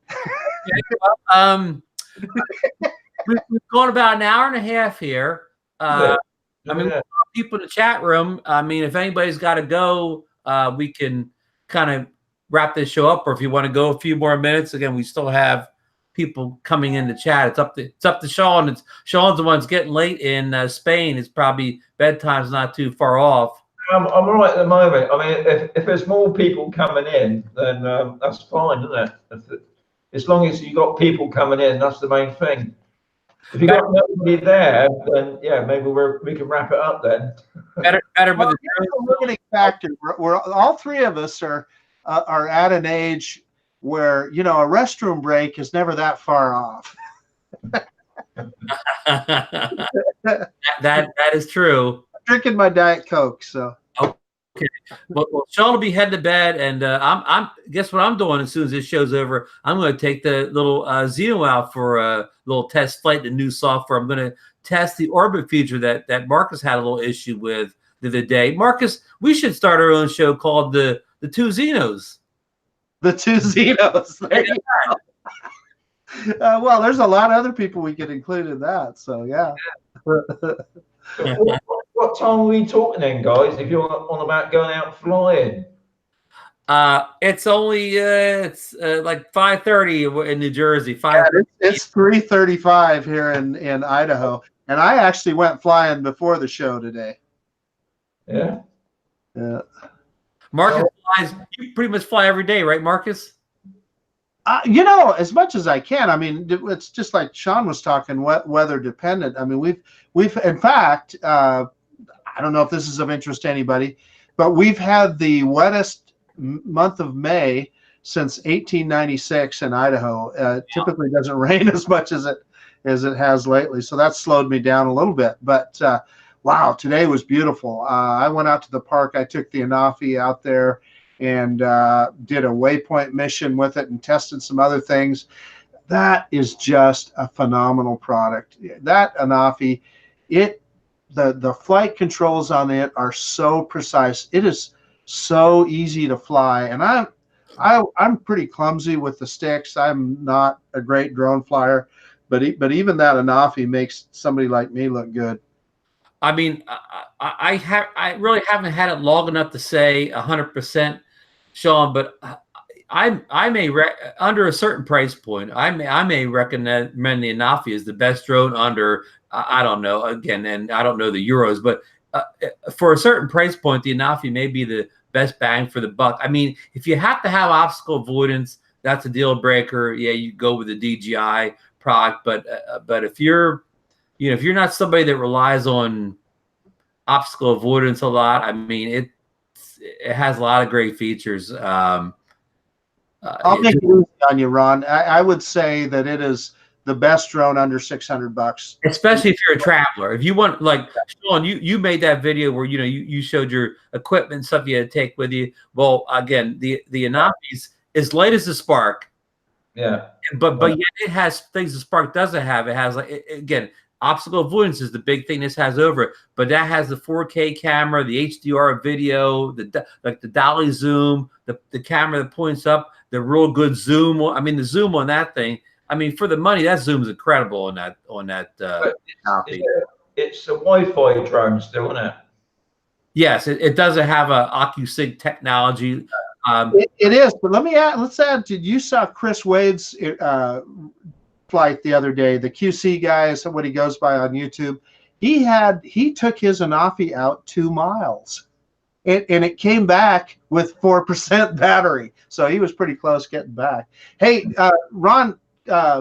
We've gone about an hour and a half here. I mean, people in the chat room. I mean, if anybody's got to go, we can kind of wrap this show up. Or if you want to go a few more minutes, again, we still have people coming in the chat. It's up to Shaun. Shaun's the one's getting late in Spain. It's probably bedtime's not too far off. I'm all right at the moment. I mean, if there's more people coming in, then that's fine, isn't it? As long as you got people coming in, that's the main thing. If you got nobody there, then yeah, maybe we can wrap it up then. Better with the limiting factor. We're all 3 of us are at an age where a restroom break is never that far off. that is true. I'm drinking my Diet Coke, so. Okay. Well, Shaun will be heading to bed, and I'm guess what I'm doing as soon as this show's over. I'm going to take the little Zino out for a little test flight, the new software. I'm going to test the orbit feature that Marcus had a little issue with the other day. Marcus, we should start our own show called the 2 Zinos. The 2 Zinos. There you go. Well, there's a lot of other people we could include in that, so yeah. What time are we talking then, guys? If you're on about going out flying, it's only like 5:30 in New Jersey. It's 3:35 here in Idaho, and I actually went flying before the show today. Yeah. Marcus flies. You pretty much fly every day, right, Marcus? As much as I can. I mean, it's just like Shaun was talking, weather dependent. I mean, we've in fact, I don't know if this is of interest to anybody, but we've had the wettest month of May since 1896 in Idaho. Typically doesn't rain as much as it has lately, so that's slowed me down a little bit. But wow, today was beautiful. I went out to the park. I took the Anafi out there and did a waypoint mission with it and tested some other things. That is just a phenomenal product. That Anafi, the flight controls on it are so precise. It is so easy to fly, and I'm pretty clumsy with the sticks. I'm not a great drone flyer, but even that Anafi makes somebody like me look good. I mean, I really haven't had it long enough to say 100%, Shaun, but I may under a certain price point, I may recommend the Anafi as the best drone under I don't know, again, and I don't know the euros, but for a certain price point, the Anafi may be the best bang for the buck. I mean, if you have to have obstacle avoidance, that's a deal breaker. Yeah, you go with the DJI product, but if you're, if you're not somebody that relies on obstacle avoidance a lot, I mean, it has a lot of great features. I'll make it easy on you, Ron. I would say that it is the best drone under $600, especially if you're a traveler. If you want, like Shaun, you made that video where you showed your equipment and stuff you had to take with you. Well, again, the Anafi's as light as the Spark, but yet it has things the Spark doesn't have. It has, like, again, obstacle avoidance is the big thing this has over it, but that has the 4K camera, the HDR video, like the dolly zoom, the camera that points up, the real good zoom. I mean, the zoom on that thing, I mean, for the money, that zoom is incredible on that. It's a Wi-Fi drone still, isn't it? Yes, it doesn't have a OcuSync technology. It is, but let's add. Did you saw Chris Wade's flight the other day? The QC guy is what he goes by on YouTube. He took his Anafi out 2 miles, and it came back with 4% battery, so he was pretty close getting back. Hey, Ron.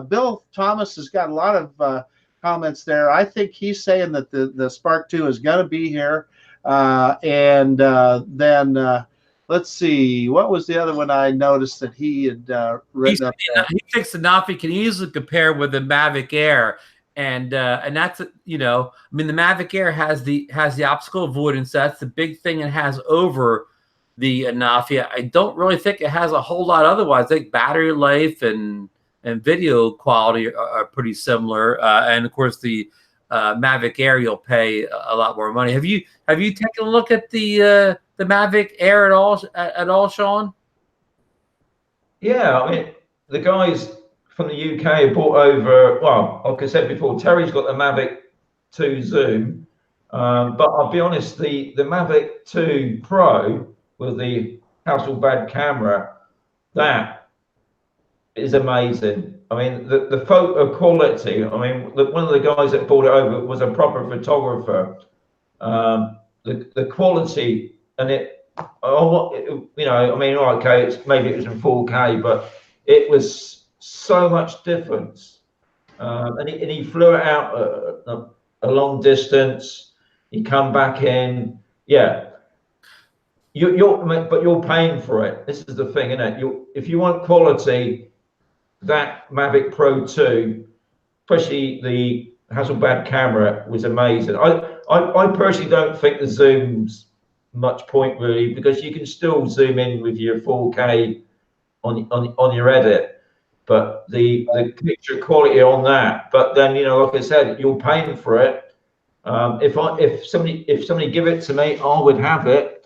Bill Thomas has got a lot of comments there. I think he's saying that the Spark 2 is going to be here. Then let's see, what was the other one I noticed that he had written up there? He thinks the Anafi can easily compare with the Mavic Air. And that's, I mean, the Mavic Air has the obstacle avoidance. That's the big thing it has over the Anafi. I don't really think it has a whole lot otherwise. I think battery life and video quality are pretty similar, and of course the Mavic Air, you'll pay a lot more money. Have you taken a look at the Mavic Air at all, Shaun? Yeah, I mean, the guys from the UK brought over. Well, like I said before, Terry's got the Mavic 2 Zoom, but I'll be honest, the Mavic 2 Pro with the Hasselblad camera, that is amazing. I mean, the photo quality. I mean, one of the guys that brought it over was a proper photographer. The quality and it. I mean, okay, maybe it was in 4K, but it was so much difference. And he flew it out a long distance. He come back in, yeah. But you're paying for it. This is the thing, isn't it? If you want quality, that Mavic Pro 2, especially the Hasselblad camera, was amazing. I personally don't think the zoom's much point really, because you can still zoom in with your 4K on your edit, but the picture quality on that. But then, like I said, you're paying for it. If somebody give it to me, I would have it.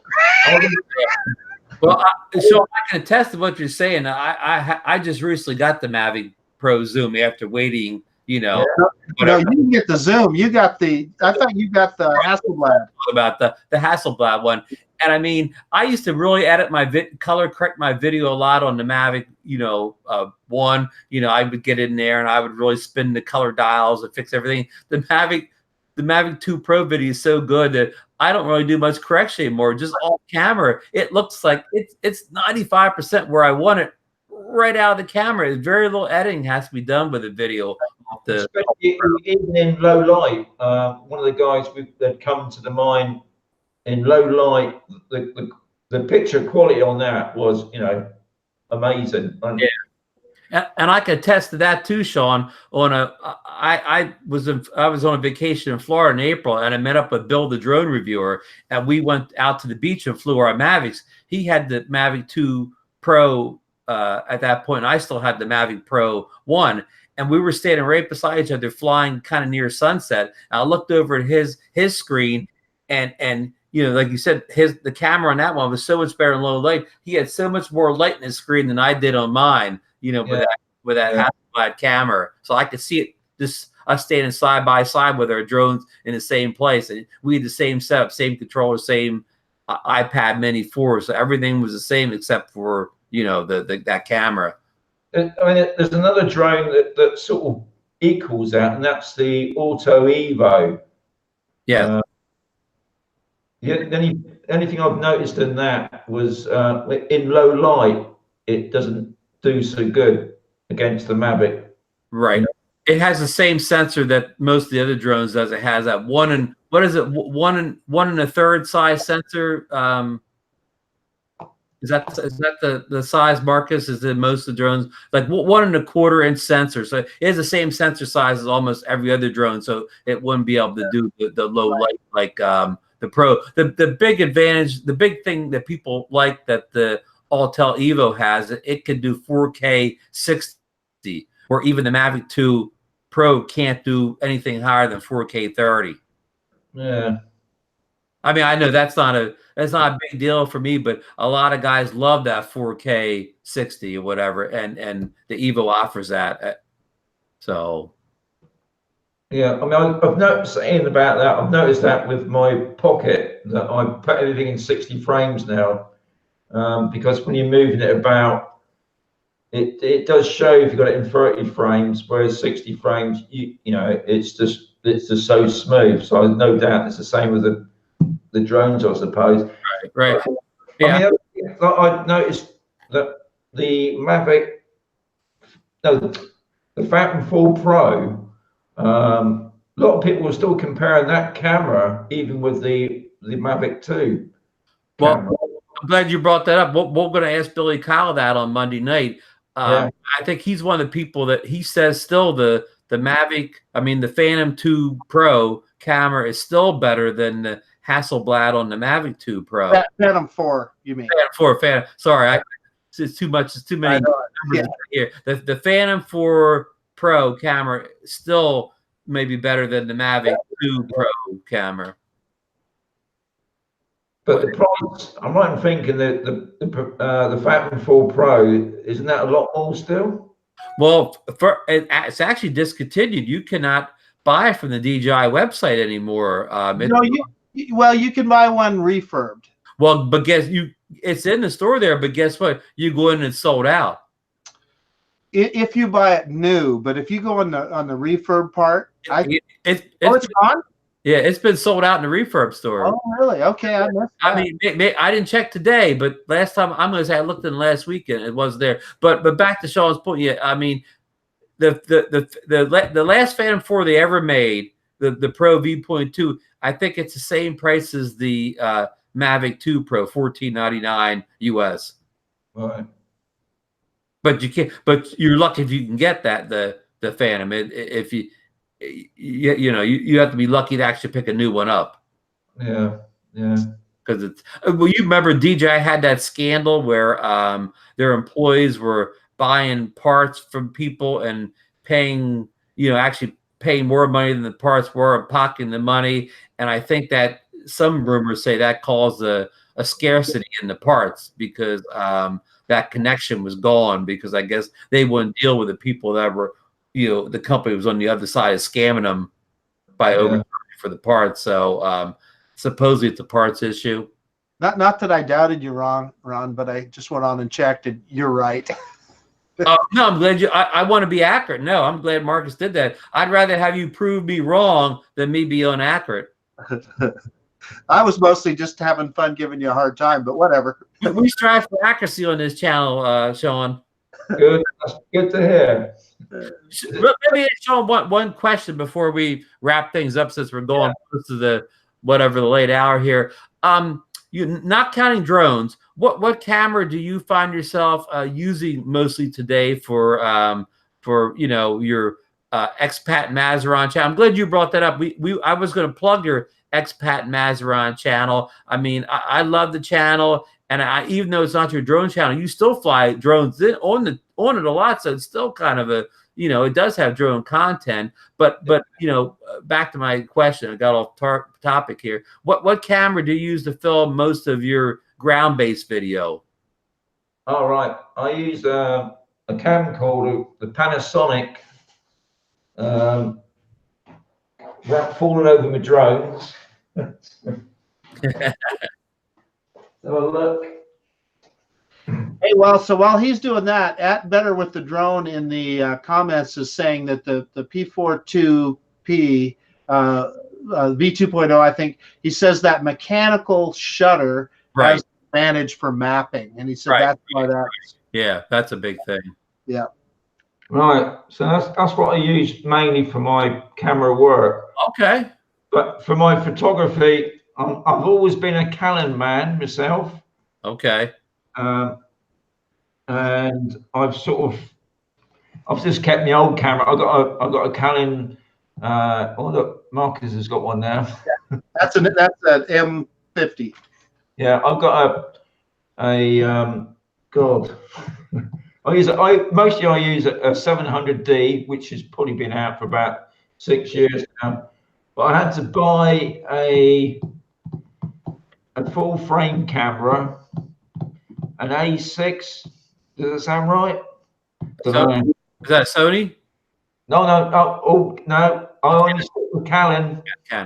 Well, so I can attest to what you're saying. I just recently got the Mavic Pro Zoom after waiting, No, you didn't get the Zoom. You got I thought you got the Hasselblad. About the Hasselblad one. And I mean, I used to really edit my color correct my video a lot on the Mavic, one. I would get in there and I would really spin the color dials and fix everything. The Mavic 2 Pro video is so good that I don't really do much correction anymore. Just all camera. It looks like it's 95% where I want it right out of the camera. Very little editing has to be done with the video. Even in low light, one of the guys that come to the mine in low light, the picture quality on that was, amazing. Yeah. And I can attest to that too, Shaun. I was on a vacation in Florida in April, and I met up with Bill, the drone reviewer, and we went out to the beach and flew our Mavics. He had the Mavic 2 Pro at that point. I still had the Mavic Pro 1, and we were standing right beside each other, flying kind of near sunset. And I looked over at his screen, and like you said, the camera on that one was so much better in low light. He had so much more light in his screen than I did on mine. With that Hasselblad camera, so I could see it. Just us standing side by side with our drones in the same place, and we had the same setup, same controller, same iPad Mini 4. So everything was the same except for that camera. I mean, there's another drone that sort of equals that, and that's the Auto Evo. Yeah. Yeah, the only thing I've noticed in that was in low light, it doesn't do so good against the Mavic. Right. You know? It has the same sensor that most of the other drones does. It has that what is it? One and a third size sensor. Is that the size, Marcus? Is in most of the drones like 1.25 inch sensor? So it is the same sensor size as almost every other drone. So it wouldn't be able to do the low light like the Pro. The big advantage, the big thing that people like that the Autel Evo has, it can do 4K 60, or even the Mavic 2 Pro can't do anything higher than 4K 30. Yeah. I mean, I know that's not a big deal for me, but a lot of guys love that 4K 60 or whatever, and the Evo offers that. So Yeah, I mean, I've noticed about that. I've noticed that with my Pocket, that I put everything in 60 frames now, because when you're moving it about, it does show if you've got it in 30 frames, whereas 60 frames, you know, it's just so smooth. So I've no doubt it's the same with the drones, I suppose. right. But, Yeah. I mean, I noticed that the Mavic, no, the Phantom 4 Pro, a lot of people are still comparing that camera even with the Mavic 2 camera. Well, I'm glad you brought that up. We're going to ask Billy Kyle that on Monday night. Yeah. I think he's one of the people that he says still the Mavic, I mean the Phantom 2 Pro camera is still better than the Hasselblad on the Mavic 2 Pro. Phantom 4, you mean? Phantom. Sorry, it's too much. It's too many numbers here. The Phantom 4 Pro camera still may be better than the Mavic 2 Pro camera. But the price, I'm right in thinking that the Phantom 4 Pro, isn't that a lot more still? Well, it's actually discontinued. You cannot buy it from the DJI website anymore. You can buy one refurbed. Well, but it's in the store there. But guess what? You go in and it's sold out. If you buy it new, but if you go on the refurb part, it's gone. Yeah, it's been sold out in the refurb store. Oh, really? Okay, I missed that. I mean, I didn't check today, but last time I'm going to say I looked in last weekend, it was there. But back to Shaun's point, yeah, I mean, the last Phantom 4 they ever made, the Pro V.2, I think it's the same price as the Mavic 2 Pro, $14.99 US. Right. But you can't. But you're lucky if you can get that the Phantom. If you have to be lucky to actually pick a new one up. Yeah. Because it's well, you remember DJI had that scandal where their employees were buying parts from people and paying, actually paying more money than the parts were and pocketing the money. And I think that some rumors say that caused a scarcity in the parts because that connection was gone because I guess they wouldn't deal with the people that were, the company was on the other side of scamming them by overcharging for the parts. So supposedly it's a parts issue. Not that I doubted you, Ron, but I just went on and checked, and you're right. No, I'm glad I want to be accurate. No, I'm glad Marcus did that. I'd rather have you prove me wrong than me be inaccurate. I was mostly just having fun giving you a hard time, but whatever. We strive for accuracy on this channel, Shaun. Good. That's good to hear. Maybe, Shaun, one question before we wrap things up, since we're going close to the late hour here. You not counting drones, what camera do you find yourself using mostly today for your Expat Mazarin channel? I'm glad you brought that up. I was going to plug your Expat Mazarin channel. I mean, I love the channel, and even though it's not your drone channel, you still fly drones on it a lot. So it's still kind of a, it does have drone content, but back to my question, I got off topic here. What camera do you use to film most of your ground-based video? All right, I use a camcorder, the Panasonic. Without falling over my drones. So look. Hey, well, so while he's doing that, at Better with the Drone in the comments is saying that the P42P V2.0, I think he says that mechanical shutter has an advantage for mapping, and he said that's why that's that's a big thing. Yeah. Right. So that's what I use mainly for my camera work. Okay. But for my photography, I've always been a Canon man myself. Okay. And I've just kept my old camera. I got a Canon. Oh look, Marcus has got one now. That's an M50. Yeah, I've got a God. Mostly I use a 700D, which has probably been out for about 6 years now. But I had to buy a full frame camera, an A6. Does that sound right? Is that Sony? No. I only stick with Canon.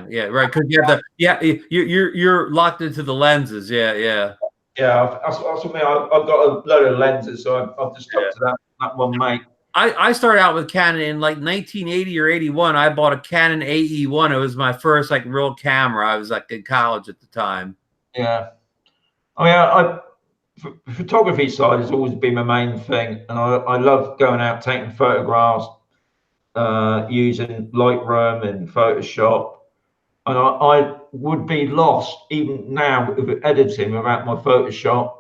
Yeah, right. Because you have you're locked into the lenses. Yeah. Yeah, that's what I mean. I've got a load of lenses, so I've just stuck to that one, mate. I started out with Canon in like 1980 or 81. I bought a Canon AE1. It was my first like real camera. I was like in college at the time. Yeah. Oh yeah. Photography side has always been my main thing, and I love going out taking photographs using Lightroom and Photoshop. And I would be lost even now with editing without my Photoshop.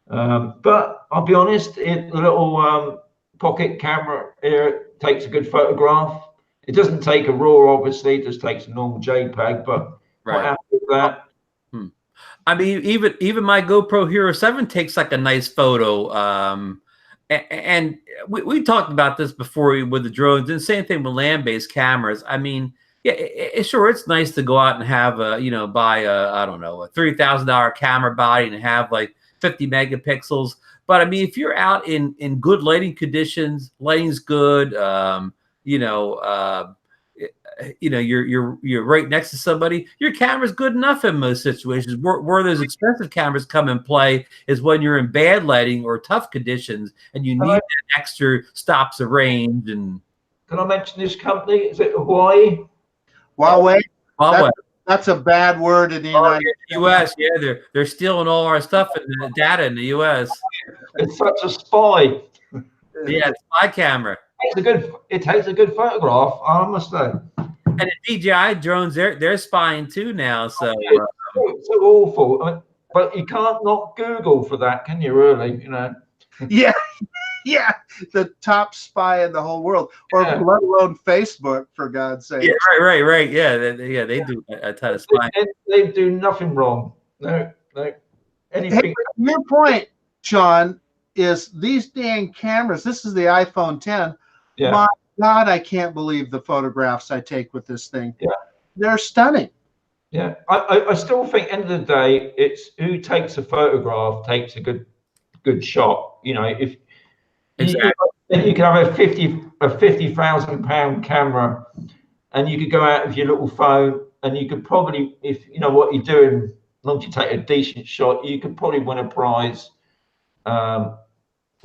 But I'll be honest, the little pocket camera here takes a good photograph. It doesn't take a RAW, obviously, it just takes a normal JPEG, but quite happy with that. I mean, even my GoPro Hero 7 takes like a nice photo. And we talked about this before with the drones, and same thing with land-based cameras. I mean, yeah, sure, it's nice to go out and have buy I don't know, a $3,000 camera body and have like 50 megapixels. But I mean, if you're out in good lighting conditions, lighting's good, you're right next to somebody, your camera's good enough in most situations. Where those expensive cameras come in play is when you're in bad lighting or tough conditions and you need that extra stops of range. And can I mention this company? Is it Hawaii? Huawei. That's a bad word in the U.S. Yeah, they're stealing all our stuff and the data in the U.S. It's such a spy. Yeah, spy camera. It takes a good photograph, I must say. And the DJI drones, they're spying too now. So it's so awful. But you can't not Google for that, can you? Really? Yeah, the top spy in the whole world, or let alone Facebook, for God's sake. Yeah, right. Yeah, they do a ton of spying. They do nothing wrong. No. Anything. Hey, your point, Shaun, is these dang cameras. This is the iPhone 10. Yeah. My God, I can't believe the photographs I take with this thing. Yeah, they're stunning. Yeah, I still think, end of the day, it's who takes a photograph takes a good shot. If exactly. You can have a £50,000 camera, and you could go out with your little phone, and you could probably, if you know what you're doing, as long as you take a decent shot, you could probably win a prize. I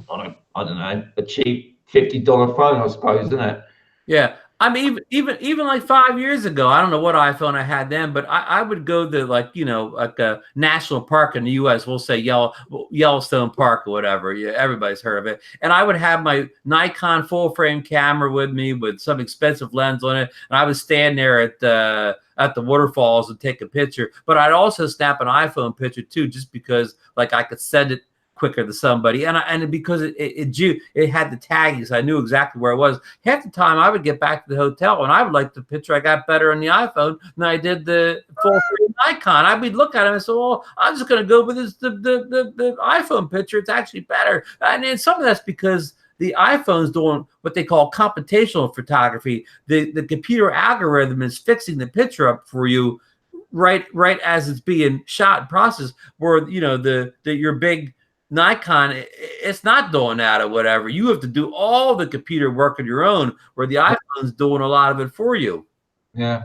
don't know, a cheap $50 phone, I suppose, isn't it? Yeah. I mean, even like 5 years ago, I don't know what iPhone I had then, but I would go to like a national park in the U.S. We'll say Yellowstone Park or whatever. Yeah, everybody's heard of it. And I would have my Nikon full frame camera with me with some expensive lens on it, and I would stand there at the waterfalls and take a picture. But I'd also snap an iPhone picture too, just because like I could send it quicker to somebody, and because it had the tagging, so I knew exactly where it was. Half the time I would get back to the hotel and I would like the picture I got better on the iPhone than I did the full frame Nikon. I would look at it and say, well, I'm just going to go with the iPhone picture. It's actually better. And then some of that's because the iPhone's doing what they call computational photography. The computer algorithm is fixing the picture up for you right as it's being shot and processed, where your big Nikon, it's not doing that or whatever. You have to do all the computer work on your own, where the iPhone's doing a lot of it for you. Yeah.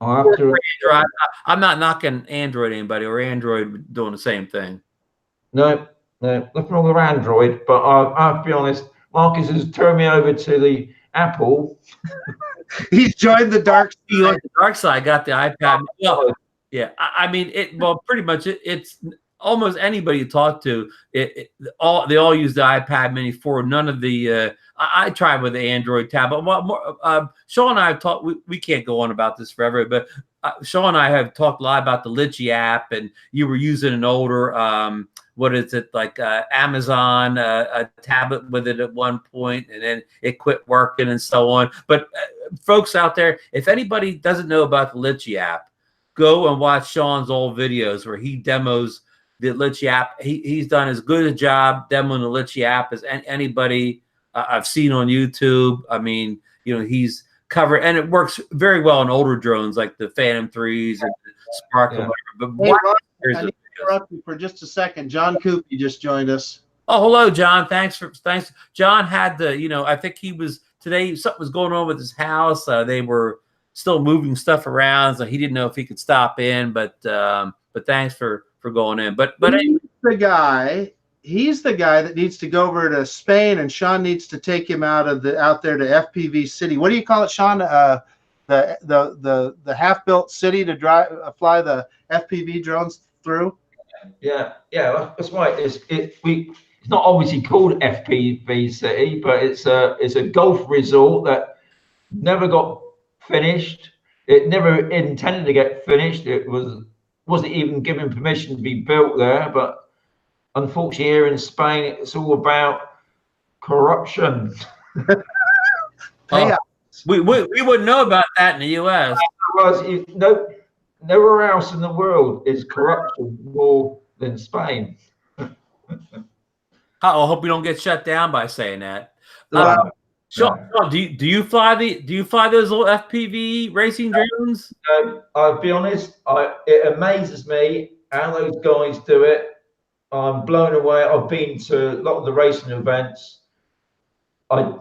I'm not knocking Android anybody or Android doing the same thing. No, nothing wrong with Android, but I'll be honest, Marcus has turned me over to the Apple. He's joined the dark He side. on the dark side got the iPad. Well, yeah, I mean well, pretty much it's almost anybody you talk to. They all use the iPad Mini 4. None of the I tried with the Android tablet. Shaun and I have talked. We can't go on about this forever, but Shaun and I have talked a lot about the Litchi app, and you were using an older what is it, like Amazon a tablet with it at one point, and then it quit working and so on. But folks out there, if anybody doesn't know about the Litchi app, go and watch Shaun's old videos where he demos the Litchi app. He's done as good a job demoing the Litchi app as anybody I've seen on YouTube. I mean, he's covered, and it works very well on older drones like the Phantom 3s and the Spark or whatever. But Hey, Ron, I need to interrupt you for just a second. John Coopy just joined us. Oh, hello, John. Thanks. John had the, I think he was today. Something was going on with his house. They were still moving stuff around, so he didn't know if he could stop in. But thanks for going in. But he's the guy that needs to go over to Spain, and Shaun needs to take him out there to FPV City. What do you call it, Shaun? The half-built city to fly the FPV drones through. Yeah, that's right. It's not obviously called FPV City, but it's a golf resort that never got finished. It never intended to get finished. It wasn't even given permission to be built there. But unfortunately, here in Spain, it's all about corruption. We wouldn't know about that in the U.S. Nowhere else in the world is corruption more than Spain. I hope we don't get shut down by saying that. Shaun, do you fly those little FPV racing drones? I'll be honest. It amazes me how those guys do it. I'm blown away. I've been to a lot of the racing events. I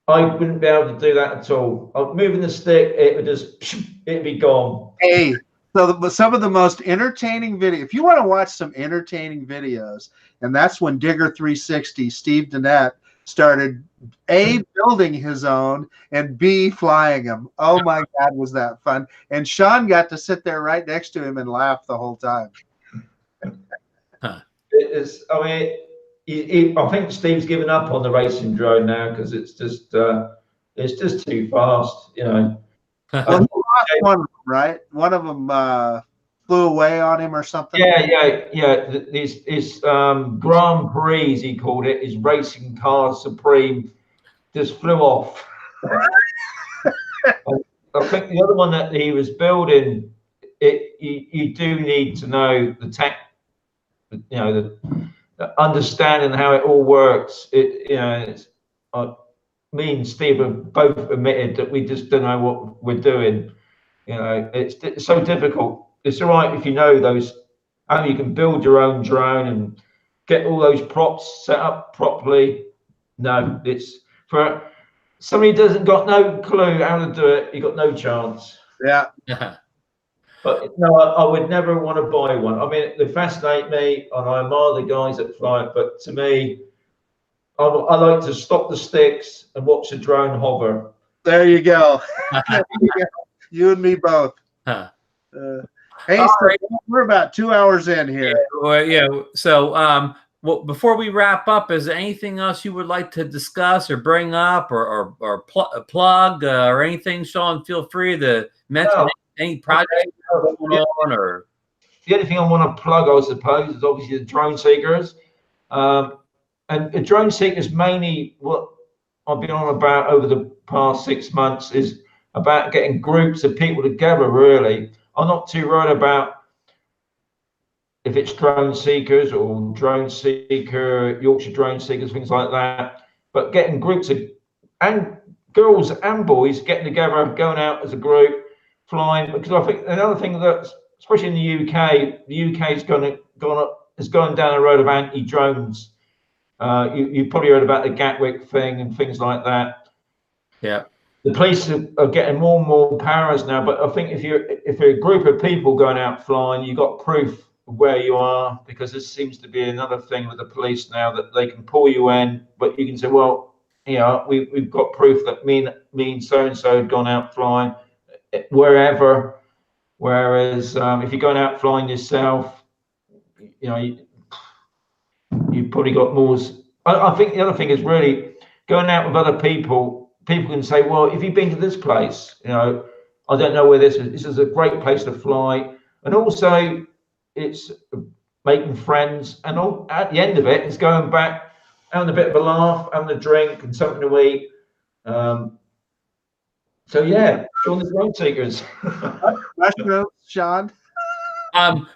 wouldn't be able to do that at all. Moving the stick, it'd be gone. Hey, so some of the most entertaining video. If you want to watch some entertaining videos, and that's when Digger 360, Steve Dennett, started A, building his own, and B, flying them. Oh my God, was that fun? And Shaun got to sit there right next to him and laugh the whole time. It is. I mean, I think Steve's given up on the racing drone now because it's just too fast, Well, he lost one of them, right? One of them flew away on him or something. Yeah. His Grand Prix, he called it, his racing car supreme, just flew off. I think the other one that he was building, you do need to know the tech, the understanding how it all works. Me and Steve have both admitted that we just don't know what we're doing. It's so difficult. It's all right if you know how you can build your own drone and get all those props set up properly. No, it's for somebody who doesn't got no clue how to do it. You got no chance. Yeah. But no, I would never want to buy one. I mean, they fascinate me, and I admire the guys that fly it. But to me, I like to stop the sticks and watch the drone hover. There you go. You and me both. Hey, so we're about 2 hours in here. Yeah. So, before we wrap up, is there anything else you would like to discuss or bring up or plug or anything, Shaun? Feel free to mention any projects going on. Or the only thing I want to plug, I suppose, is obviously the drone seekers. And the drone seekers, mainly what I've been on about over the past 6 months, is about getting groups of people together, really. I'm not too worried about if it's drone seekers or drone seeker, Yorkshire drone seekers, things like that. But getting groups of, and girls and boys getting together, going out as a group, flying. Because I think another thing that, especially in the UK is going down the road of anti-drones. You probably heard about the Gatwick thing and things like that. Yeah. The police are getting more and more powers now, but I think if you're a group of people going out flying, you've got proof of where you are, because this seems to be another thing with the police now, that they can pull you in, but you can say, well, you know, we've got proof that me and so and so had gone out flying wherever. Whereas if you're going out flying yourself, you know, you've probably got more. I think the other thing is really going out with other people. People can say, well, if you've been to this place, you know, I don't know where this is. This is a great place to fly. And also it's making friends. And at the end of it, it's going back, having a bit of a laugh, having a drink and something to eat. So yeah, Shaun the Road Seekers. Mushrooms, Shaun.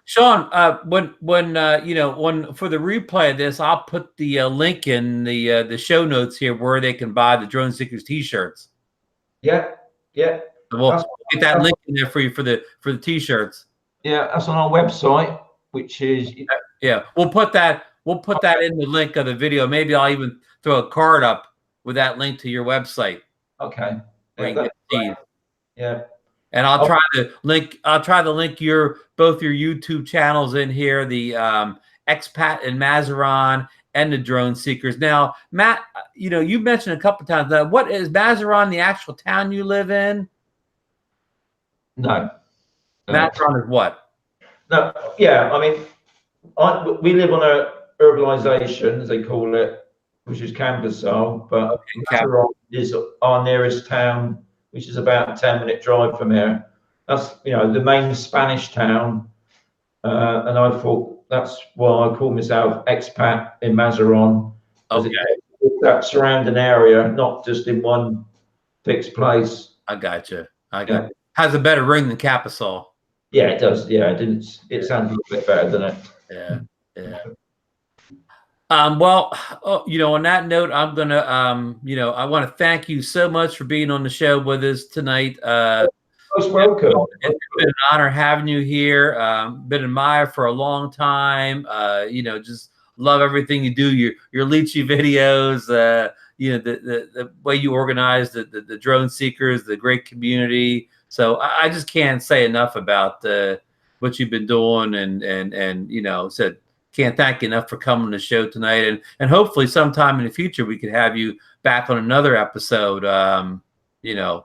Shaun, when you know, for the replay of this, I'll put the link in the show notes here where they can buy the Drone Seekers t-shirts. Yeah. We'll get that link in there for you for the t-shirts. Yeah, that's on our website, which is we'll put that in the link of the video. Maybe I'll even throw a card up with that link to your website. Okay. Yeah. And I'll try to link both your YouTube channels in here, the Expat and Mazaron and the Drone Seekers. Now, Matt, you know, you mentioned a couple times that what is Mazaron, the actual town you live in? No. Mazaron is what? No, yeah, I mean, we live on a urbanization, as they call it, which is Cambusole, but Mazaron is our nearest town, which is about a 10-minute drive from here. That's, you know, the main Spanish town. And I thought that's why I call myself Expat in Mazaron. Okay. That surrounding area, not just in one fixed place. I got you. Has a better ring than Capasol. Yeah, it does. Yeah, it sounds a little bit better, doesn't it? Yeah. Well, you know, on that note, I'm gonna, you know, I want to thank you so much for being on the show with us tonight. Most welcome. It's been an honor having you here. Been admired for a long time. You know, just love everything you do. Your Lychee videos. You know, the way you organize the Drone Seekers, the great community. So I just can't say enough about what you've been doing, and you know, said. Can't thank you enough for coming on the show tonight, and hopefully sometime in the future we could have you back on another episode. You know,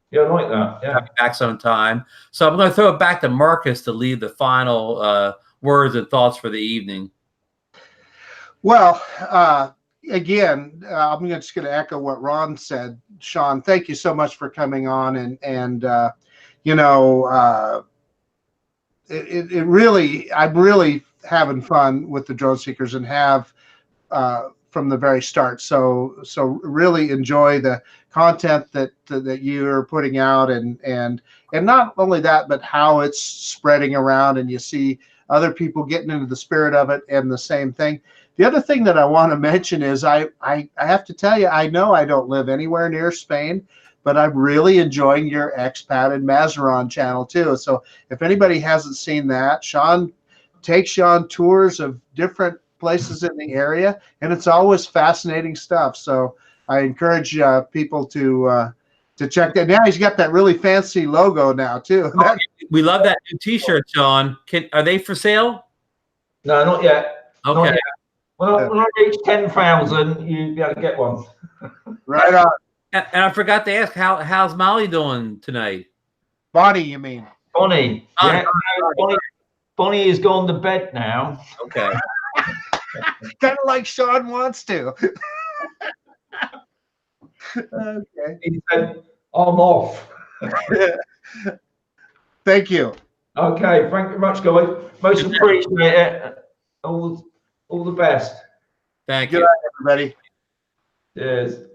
yeah, I like that. Yeah, back sometime. So I'm going to throw it back to Marcus to leave the final words and thoughts for the evening. Well, again, I'm just going to echo what Ron said. Shaun, thank you so much for coming on, and you know, it really, I'm really having fun with the Drone Seekers and have from the very start. So really enjoy the content that you're putting out, and not only that, but how it's spreading around, and you see other people getting into the spirit of it and the same thing. The other thing that I want to mention is I have to tell you, I know I don't live anywhere near Spain, but I'm really enjoying your Expat and Mazaron channel too. So if anybody hasn't seen that, Shaun takes you on tours of different places in the area, and it's always fascinating stuff. So I encourage people to check that. Now he's got that really fancy logo now too. We love that new T-shirt, Shaun. Are they for sale? No, not yet. Okay. Not yet. When I reach 10,000, you'll be able to get one. Right on. And I forgot to ask, how's Molly doing tonight? Bonnie, you mean? Bonnie. Yeah. Bonnie has gone to bed now. Okay. Kind of like Shaun wants to. Okay. He said, I'm off. Thank you. Okay, thank you very much, guys. Most appreciate it. All the best. Thank you. Good night, everybody. Cheers.